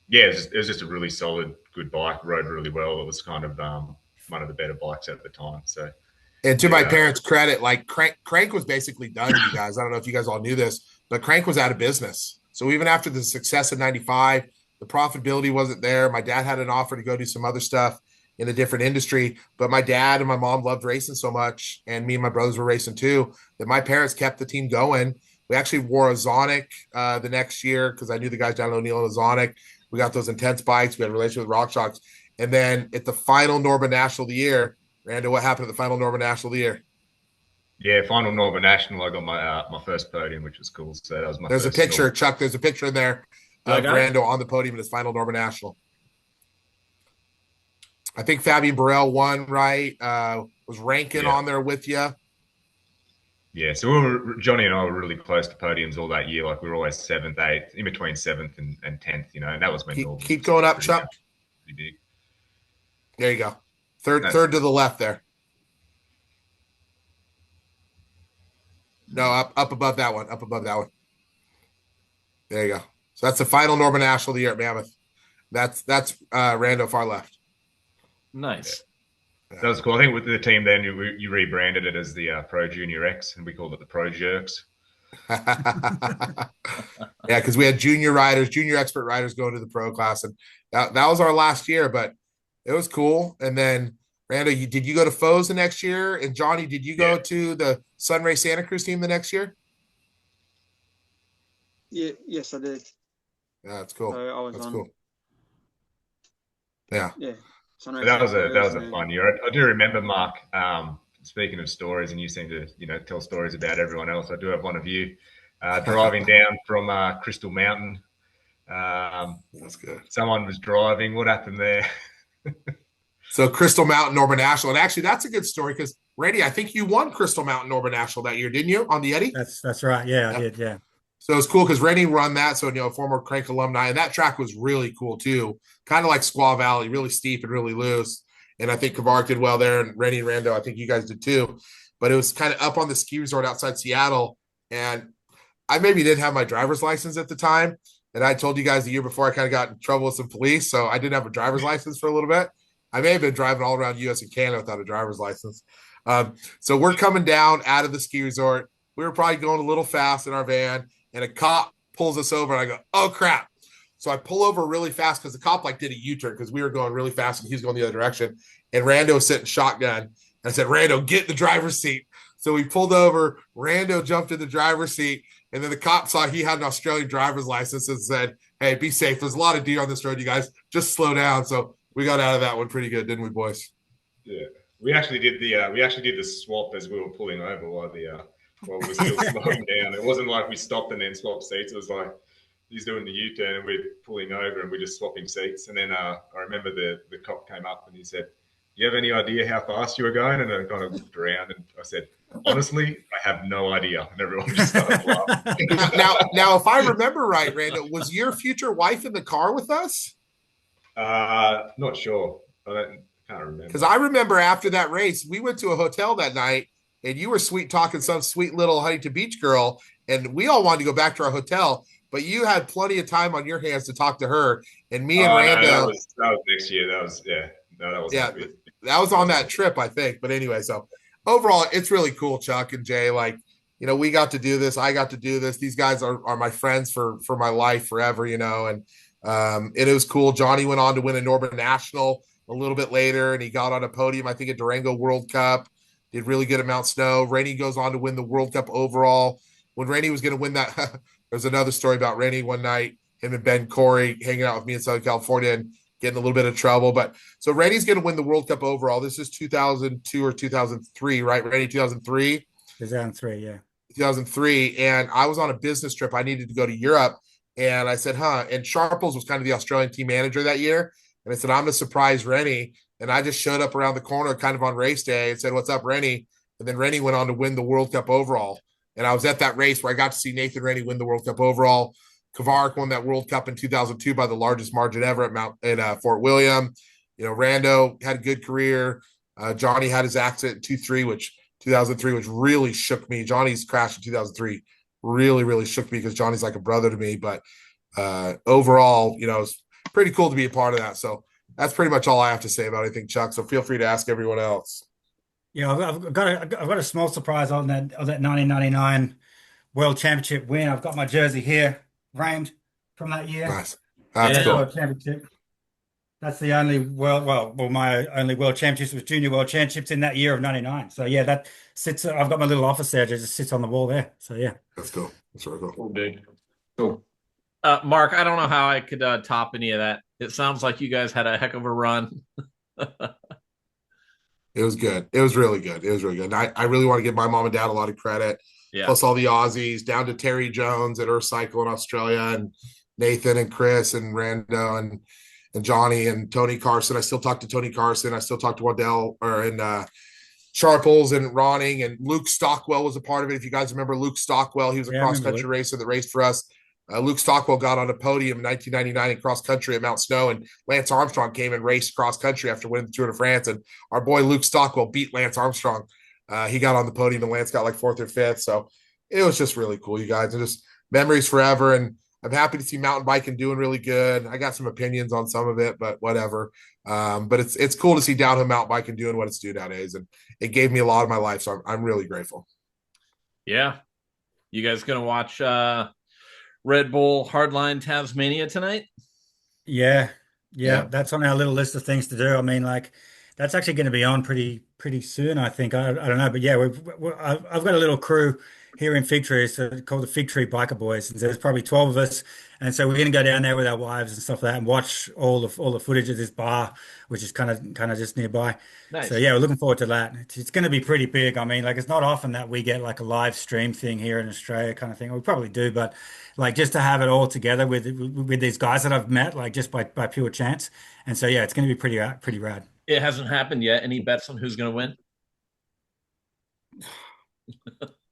Speaker 5: yeah, it was just a really solid, good bike. Rode really well. It was kind of one of the better bikes at the time. So,
Speaker 3: and to my parents' credit, like Qranc was basically done. You guys, I don't know if you guys all knew this, but Qranc was out of business. So even after the success of '95. The profitability wasn't there. My dad had an offer to go do some other stuff in a different industry, but my dad and my mom loved racing so much, and me and my brothers were racing too, that my parents kept the team going. We actually wore a Zonic the next year because I knew the guys down at O'Neill and a Zonic. We got those Intense bikes. We had a relationship with RockShox. And then at the final Norman National of the year, Rando, what happened at the final Norman National of the year?
Speaker 5: Yeah, final Norman National, I got my first podium, which was cool. So that was my
Speaker 3: There's
Speaker 5: first
Speaker 3: a picture,
Speaker 5: Norman.
Speaker 3: Chuck. There's a picture in there of Rando on the podium in his final Norman National. I think Fabian Burrell won, right? Was Rankin on there with you?
Speaker 5: Yeah, so Johnny and I were really close to podiums all that year. Like we were always 7th, 8th, in between 7th and 10th, and that was when
Speaker 3: keep going up, Chuck.
Speaker 5: Pretty big.
Speaker 3: There you go. Third to the left there. No, up above that one. Up above that one. There you go. So that's the final Norman National of the year at Mammoth. That's Rando far left.
Speaker 2: Nice.
Speaker 5: Yeah. That was cool. I think with the team then you rebranded it as the Pro Junior X, and we called it the Pro Jerks.
Speaker 3: Yeah, because we had junior expert riders going to the pro class, and that was our last year, but it was cool. And then Rando, did you go to Foes the next year? And Johnny, did you go to the Sunray Santa Cruz team the next year?
Speaker 4: Yeah, yes, I did.
Speaker 3: Yeah, that's cool.
Speaker 4: That's
Speaker 3: cool. Yeah.
Speaker 4: Yeah.
Speaker 5: That was a fun year. I do remember, Mark, speaking of stories, and you seem to tell stories about everyone else. I do have one of you driving down from Crystal Mountain.
Speaker 3: That's good.
Speaker 5: Someone was driving. What happened there?
Speaker 3: So Crystal Mountain Norman National, and actually that's a good story because Rennie, I think you won Crystal Mountain Norman National that year, didn't you? On the Eddie?
Speaker 1: That's right. Yeah, I
Speaker 3: Yep.
Speaker 1: did. Yeah.
Speaker 3: So it's cool because Rennie run that. So, former Crank alumni. And that track was really cool too. Kind of like Squaw Valley, really steep and really loose. And I think Qranc did well there. And Rennie and Rando, I think you guys did too. But it was kind of up on the ski resort outside Seattle. And I maybe didn't have my driver's license at the time. And I told you guys the year before I kind of got in trouble with some police. So I didn't have a driver's license for a little bit. I may have been driving all around US and Canada without a driver's license. So we're coming down out of the ski resort. We were probably going a little fast in our van, and a cop pulls us over, and I go, oh, crap. So I pull over really fast because the cop did a U-turn because we were going really fast and he was going the other direction. And Rando was sitting shotgun. And I said, Rando, get in the driver's seat. So we pulled over. Rando jumped in the driver's seat. And then the cop saw he had an Australian driver's license and said, hey, be safe. There's a lot of deer on this road, you guys. Just slow down. So we got out of that one pretty good, didn't we, boys?
Speaker 5: Yeah, we actually did the swap as we were pulling over while we were still slowing down. It wasn't like we stopped and then swapped seats. It was like he's doing the U-turn and we're pulling over and we're just swapping seats. And then I remember the cop came up and he said, "Do you have any idea how fast you were going?" And I kind of looked around and I said, "Honestly, I have no idea." And everyone just started laughing.
Speaker 3: Now, if I remember right, Rando, was your future wife in the car with us?
Speaker 5: Not sure. Can't remember.
Speaker 3: Because I remember after that race, we went to a hotel that night, and you were sweet talking some sweet little Huntington Beach girl, and we all wanted to go back to our hotel, but you had plenty of time on your hands to talk to her. And me and Rando.
Speaker 5: No, that was next year. That was No, that wasn't.
Speaker 3: Yeah, that was on that trip, I think. But anyway, so overall, it's really cool, Chuck and Jay. We got to do this. I got to do this. These guys are my friends for my life forever, and it was cool. Johnny went on to win a Norman National a little bit later, and he got on a podium, I think, at Durango World Cup. Did really good at Mount Snow. Rennie goes on to win the World Cup overall. When Rennie was going to win that, there's another story about Rennie one night, him and Ben Corey hanging out with me in Southern California and getting a little bit of trouble. But so Rennie's going to win the World Cup overall. This is 2002 or 2003, right? Rennie, 2003?
Speaker 1: 2003, yeah.
Speaker 3: 2003. And I was on a business trip. I needed to go to Europe. And I said, and Sharples was kind of the Australian team manager that year. And I said, I'm going to surprise Rennie. And I just showed up around the corner kind of on race day and said, what's up, Rennie? And then Rennie went on to win the World Cup overall. And I was at that race where I got to see Nathan Rennie win the World Cup overall. Qranc won that World Cup in 2002 by the largest margin ever at Fort William. Rando had a good career. Johnny had his accident in 2003, which really shook me. Johnny's crash in 2003 really, really shook me because Johnny's like a brother to me. But overall, it's pretty cool to be a part of that. So that's pretty much all I have to say about anything, Chuck. So feel free to ask everyone else.
Speaker 1: Yeah, I've got a small surprise on that 1999 World Championship win. I've got my jersey here, framed from that year.
Speaker 3: Nice. That's
Speaker 2: cool.
Speaker 1: World Championship. That's the only my only World Championships was Junior World Championships in that year of '99. So yeah, that sits. I've got my little office there, just sits on the wall there. So yeah,
Speaker 3: that's cool. That's really cool.
Speaker 6: Cool, dude. Cool.
Speaker 2: Mark, I don't know how I could top any of that. It sounds like you guys had a heck of a run.
Speaker 3: It was good. It was really good. It was really good. And I really want to give my mom and dad a lot of credit.
Speaker 2: Yeah.
Speaker 3: Plus all the Aussies, down to Terry Jones at Earth Cycle in Australia, and Nathan and Chris and Rando and Johnny and Tony Carson. I still talk to Tony Carson. I still talk to Waddell and Sharples and Ronning, and Luke Stockwell was a part of it. If you guys remember Luke Stockwell, he was a cross-country racer that raced for us. Luke Stockwell got on a podium in 1999 in cross country at Mount Snow, and Lance Armstrong came and raced cross country after winning the Tour de France. And our boy Luke Stockwell beat Lance Armstrong. He got on the podium, and Lance got like fourth or fifth. So it was just really cool, you guys, and just memories forever. And I'm happy to see mountain biking doing really good. I got some opinions on some of it, but whatever. But it's cool to see downhill mountain biking doing what it's doing nowadays, and it gave me a lot of my life. So I'm really grateful.
Speaker 2: Yeah, you guys gonna watch Red Bull Hardline Tasmania tonight?
Speaker 1: Yeah, that's on our little list of things to do. I mean, that's actually going to be on pretty soon, I think. I don't know, but yeah, I've got a little crew here in Fig Tree. It's called the Fig Tree Biker Boys, and there's probably 12 of us, and so we're going to go down there with our wives and stuff like that, and watch all the footage of this bar, which is kind of just nearby.
Speaker 2: Nice.
Speaker 1: So yeah, we're looking forward to that. It's going to be pretty big. I mean, it's not often that we get like a live stream thing here in Australia, kind of thing. We probably do, but just to have it all together with these guys that I've met, just by pure chance, and so yeah, it's going to be pretty rad.
Speaker 2: It hasn't happened yet. Any bets on who's going to win?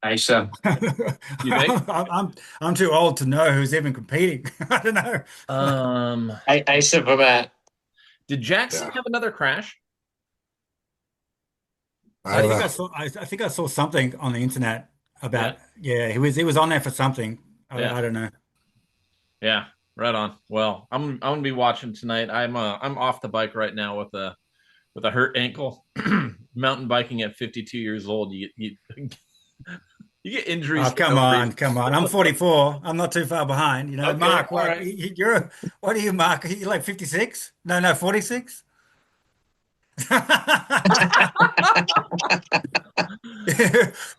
Speaker 6: Asa.
Speaker 2: You think?
Speaker 1: I'm too old to know who's even competing. I don't know.
Speaker 6: Asa for Matt.
Speaker 2: Did Jackson
Speaker 3: Yeah,
Speaker 2: have another crash?
Speaker 3: I
Speaker 1: I
Speaker 3: don't
Speaker 1: think
Speaker 3: know.
Speaker 1: I think I saw something on the internet
Speaker 2: Yeah,
Speaker 1: about, yeah, he was on there for something.
Speaker 2: yeah,
Speaker 1: I don't know.
Speaker 2: yeah. Right on. Well, I'm gonna be watching tonight. I'm off the bike right now with a hurt ankle. Mountain biking at 52 years old, you get injuries
Speaker 1: Oh,
Speaker 2: for no reason.
Speaker 1: come on. I'm 44. I'm not too far behind. You know,
Speaker 2: Okay,
Speaker 1: Mark,
Speaker 2: all
Speaker 1: what
Speaker 2: right.
Speaker 1: what are you, Mark? Are you like 56? No, 46?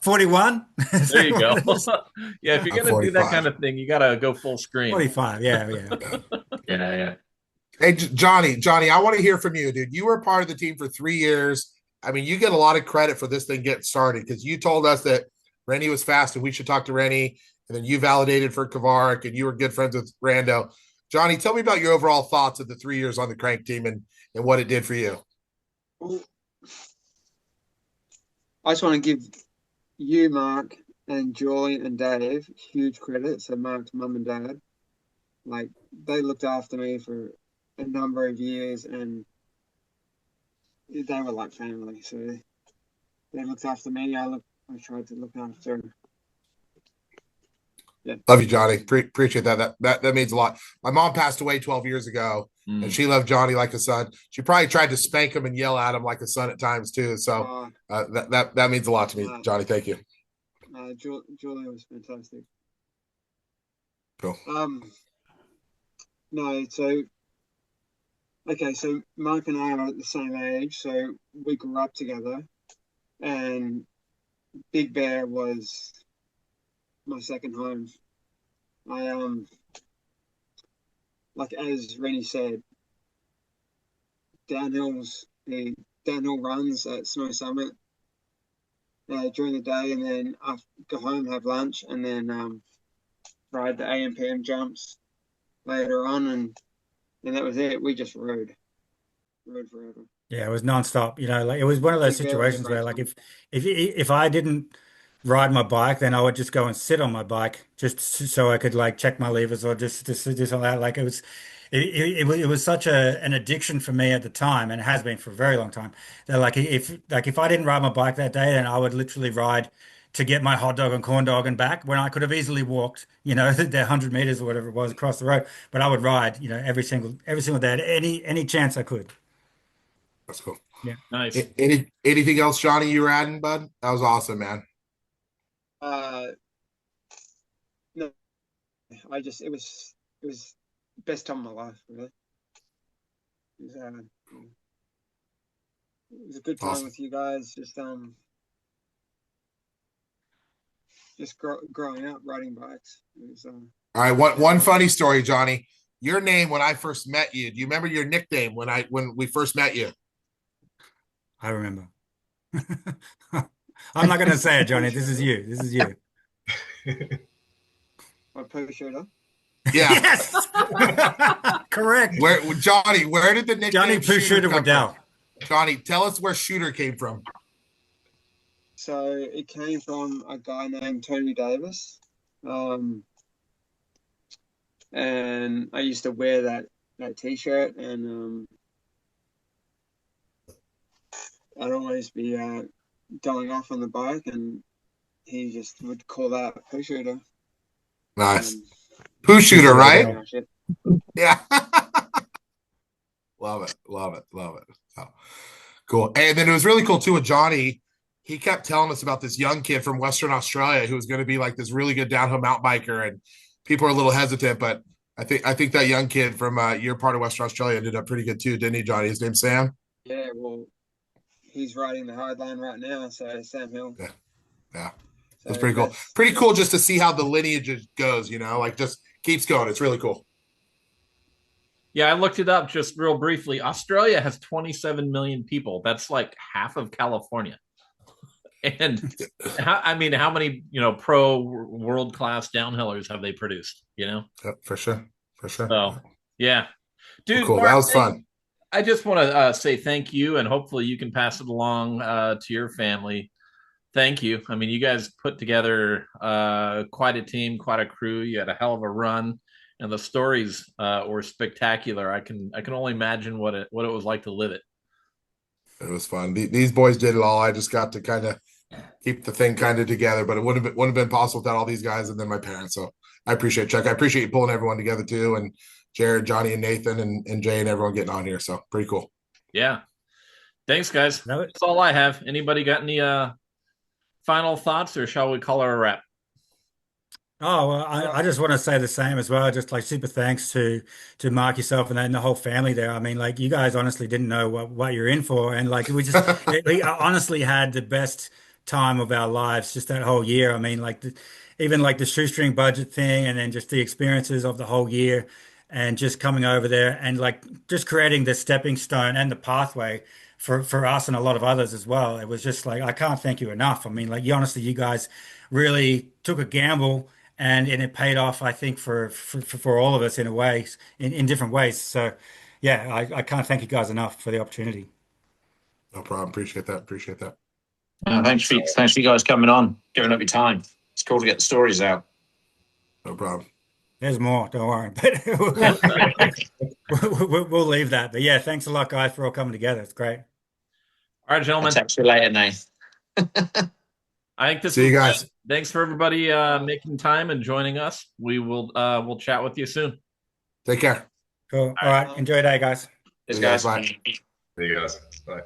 Speaker 1: 41? Is
Speaker 2: There
Speaker 1: that
Speaker 2: you
Speaker 1: what
Speaker 2: go.
Speaker 1: it is?
Speaker 2: Yeah, if you're
Speaker 3: I'm
Speaker 2: gonna do that kind
Speaker 3: 45.
Speaker 2: of thing, you gotta go full screen.
Speaker 1: 45. Yeah, yeah.
Speaker 6: Yeah.
Speaker 3: Hey, Johnny, I want to hear from you, dude. You were part of the team for 3 years. I mean, you get a lot of credit for this thing getting started because you told us that Rennie was fast and we should talk to Rennie. And then you validated for Qranc and you were good friends with Rando. Johnny, tell me about your overall thoughts of the 3 years on the Qranc team and what it did for you.
Speaker 4: Well, I just want to give you, Mark, and Joy and Dave huge credit. So Mark's mum and dad, like they looked after me for a number of years, and they were like family. So they looked after me. I tried to look after. Yeah.
Speaker 3: Love you, Johnny. Appreciate that. That means a lot. My mom passed away 12 years ago, and
Speaker 2: Mm.
Speaker 3: she loved Johnny like a son. She probably tried to spank him and yell at him like a son at times too. So that means a lot to me, Johnny. Thank you.
Speaker 4: Julia was fantastic.
Speaker 3: Cool.
Speaker 4: No, so okay, so Mark and I are at the same age, so we grew up together, and Big Bear was my second home. I like as Rennie said, the downhill runs at Snow Summit during the day, and then I go home, have lunch, and then ride the AM/PM jumps later on, and that was it. We just rode forever.
Speaker 1: Yeah, it was nonstop. You know, like it was one of those
Speaker 4: Big Bear was a
Speaker 1: situations
Speaker 4: great
Speaker 1: where, like,
Speaker 4: time.
Speaker 1: if I didn't ride my bike, then I would just go and sit on my bike just so I could like check my levers or just all that. Like it was such an addiction for me at the time, and it has been for a very long time. That if I didn't ride my bike that day, then I would literally ride to get my hot dog and corn dog and back when I could have easily walked, you know, the 100 meters or whatever it was across the road. But I would ride, you know, every single day, at any chance I could.
Speaker 3: That's cool.
Speaker 1: Yeah.
Speaker 2: Nice.
Speaker 3: Anything else, Johnny, you were adding, bud? That was awesome, man.
Speaker 4: Uh, no, it was the best time of my life, really. It was, uh, it was a good time
Speaker 3: Awesome.
Speaker 4: with you guys. Just growing up riding bikes. It was
Speaker 3: All right, one funny story, Johnny. Your name when I first met you. Do you remember your nickname when we first met you?
Speaker 1: I remember. I'm not going to say it, Johnny. This is you. This is you.
Speaker 4: my poo shooter.
Speaker 3: Yeah.
Speaker 1: Yes. Correct.
Speaker 3: Where Johnny? Where did the nickname
Speaker 1: Johnny Pooh Shooter
Speaker 3: come
Speaker 1: Waddell.
Speaker 3: from? Johnny, tell us where Shooter came from.
Speaker 4: So it came from a guy named Tony Davis, and I used to wear that T-shirt, and I'd always be going off on the bike, and he just would call that poo shooter.
Speaker 3: Nice.
Speaker 4: Um,
Speaker 3: Pooh Shooter,
Speaker 1: Shooter
Speaker 3: right?
Speaker 1: Waddell.
Speaker 4: pretty much it.
Speaker 3: Yeah. Love it. Oh, cool. And then it was really cool too with Johnny. He kept telling us about this young kid from Western Australia who was going to be like this really good downhill mountain biker, and people are a little hesitant, but I think that young kid from your part of Western Australia ended up pretty good too, didn't he, Johnny? His name's Sam.
Speaker 4: Yeah, well, he's riding the hard line right now, so Sam Hill.
Speaker 3: Yeah.
Speaker 4: So
Speaker 3: That's pretty cool. Pretty cool just to see how the lineage goes, you know, like just keeps going. It's really cool.
Speaker 2: Yeah, I looked it up just real briefly. Australia has 27 million people. That's like half of California. And how many, pro world class downhillers have they produced,
Speaker 3: Yep, for sure.
Speaker 2: So, yeah. Dude,
Speaker 3: Cool.
Speaker 2: Mark,
Speaker 3: That was fun.
Speaker 2: I just want to say thank you, and hopefully you can pass it along to your family. Thank you. I mean, you guys put together quite a team, quite a crew. You had a hell of a run, and the stories were spectacular. I can only imagine what it was like to live it.
Speaker 3: It was fun. These boys did it all. I just got to kind of keep the thing kind of together, but it wouldn't have been possible without all these guys and then my parents. So I appreciate it, Chuck. I appreciate you pulling everyone together too, and Jared, Johnny, and Nathan, and Jay, and everyone getting on here. So pretty cool.
Speaker 2: Yeah. Thanks, guys.
Speaker 1: No,
Speaker 2: That's all I have. Anybody got any final thoughts, or shall we call her a wrap?
Speaker 1: Oh, well, I just want to say the same as well. Just like super thanks to Mark, yourself, and the whole family there. I mean, like you guys honestly didn't know what you're in for, and like we honestly had the best time of our lives just that whole year. I mean, like even like the shoestring budget thing, and then just the experiences of the whole year, and just coming over there and like just creating the stepping stone and the pathway for us and a lot of others as well. It was just like I can't thank you enough. I mean, like honestly, you guys really took a gamble and it paid off, I think, for all of us in a way, in different ways. So, yeah, I can't thank you guys enough for the opportunity.
Speaker 3: No problem. Appreciate that. Appreciate that.
Speaker 6: Thanks for you guys coming on, giving up your time. It's cool to get the stories out.
Speaker 3: No problem.
Speaker 1: There's more, don't worry. But we'll leave that. But yeah, thanks a lot, guys, for all coming together. It's great.
Speaker 2: All right,
Speaker 6: I'll
Speaker 2: gentlemen.
Speaker 6: text you later, Nate.
Speaker 2: I think this
Speaker 3: See you
Speaker 2: was
Speaker 3: guys.
Speaker 2: great. Thanks for everybody making time and joining us. We'll chat with you soon.
Speaker 3: Take care.
Speaker 1: Cool. All right. Enjoy your day, guys.
Speaker 6: Cheers,
Speaker 3: See you guys.
Speaker 6: guys.
Speaker 3: Bye.
Speaker 5: See you guys. Bye.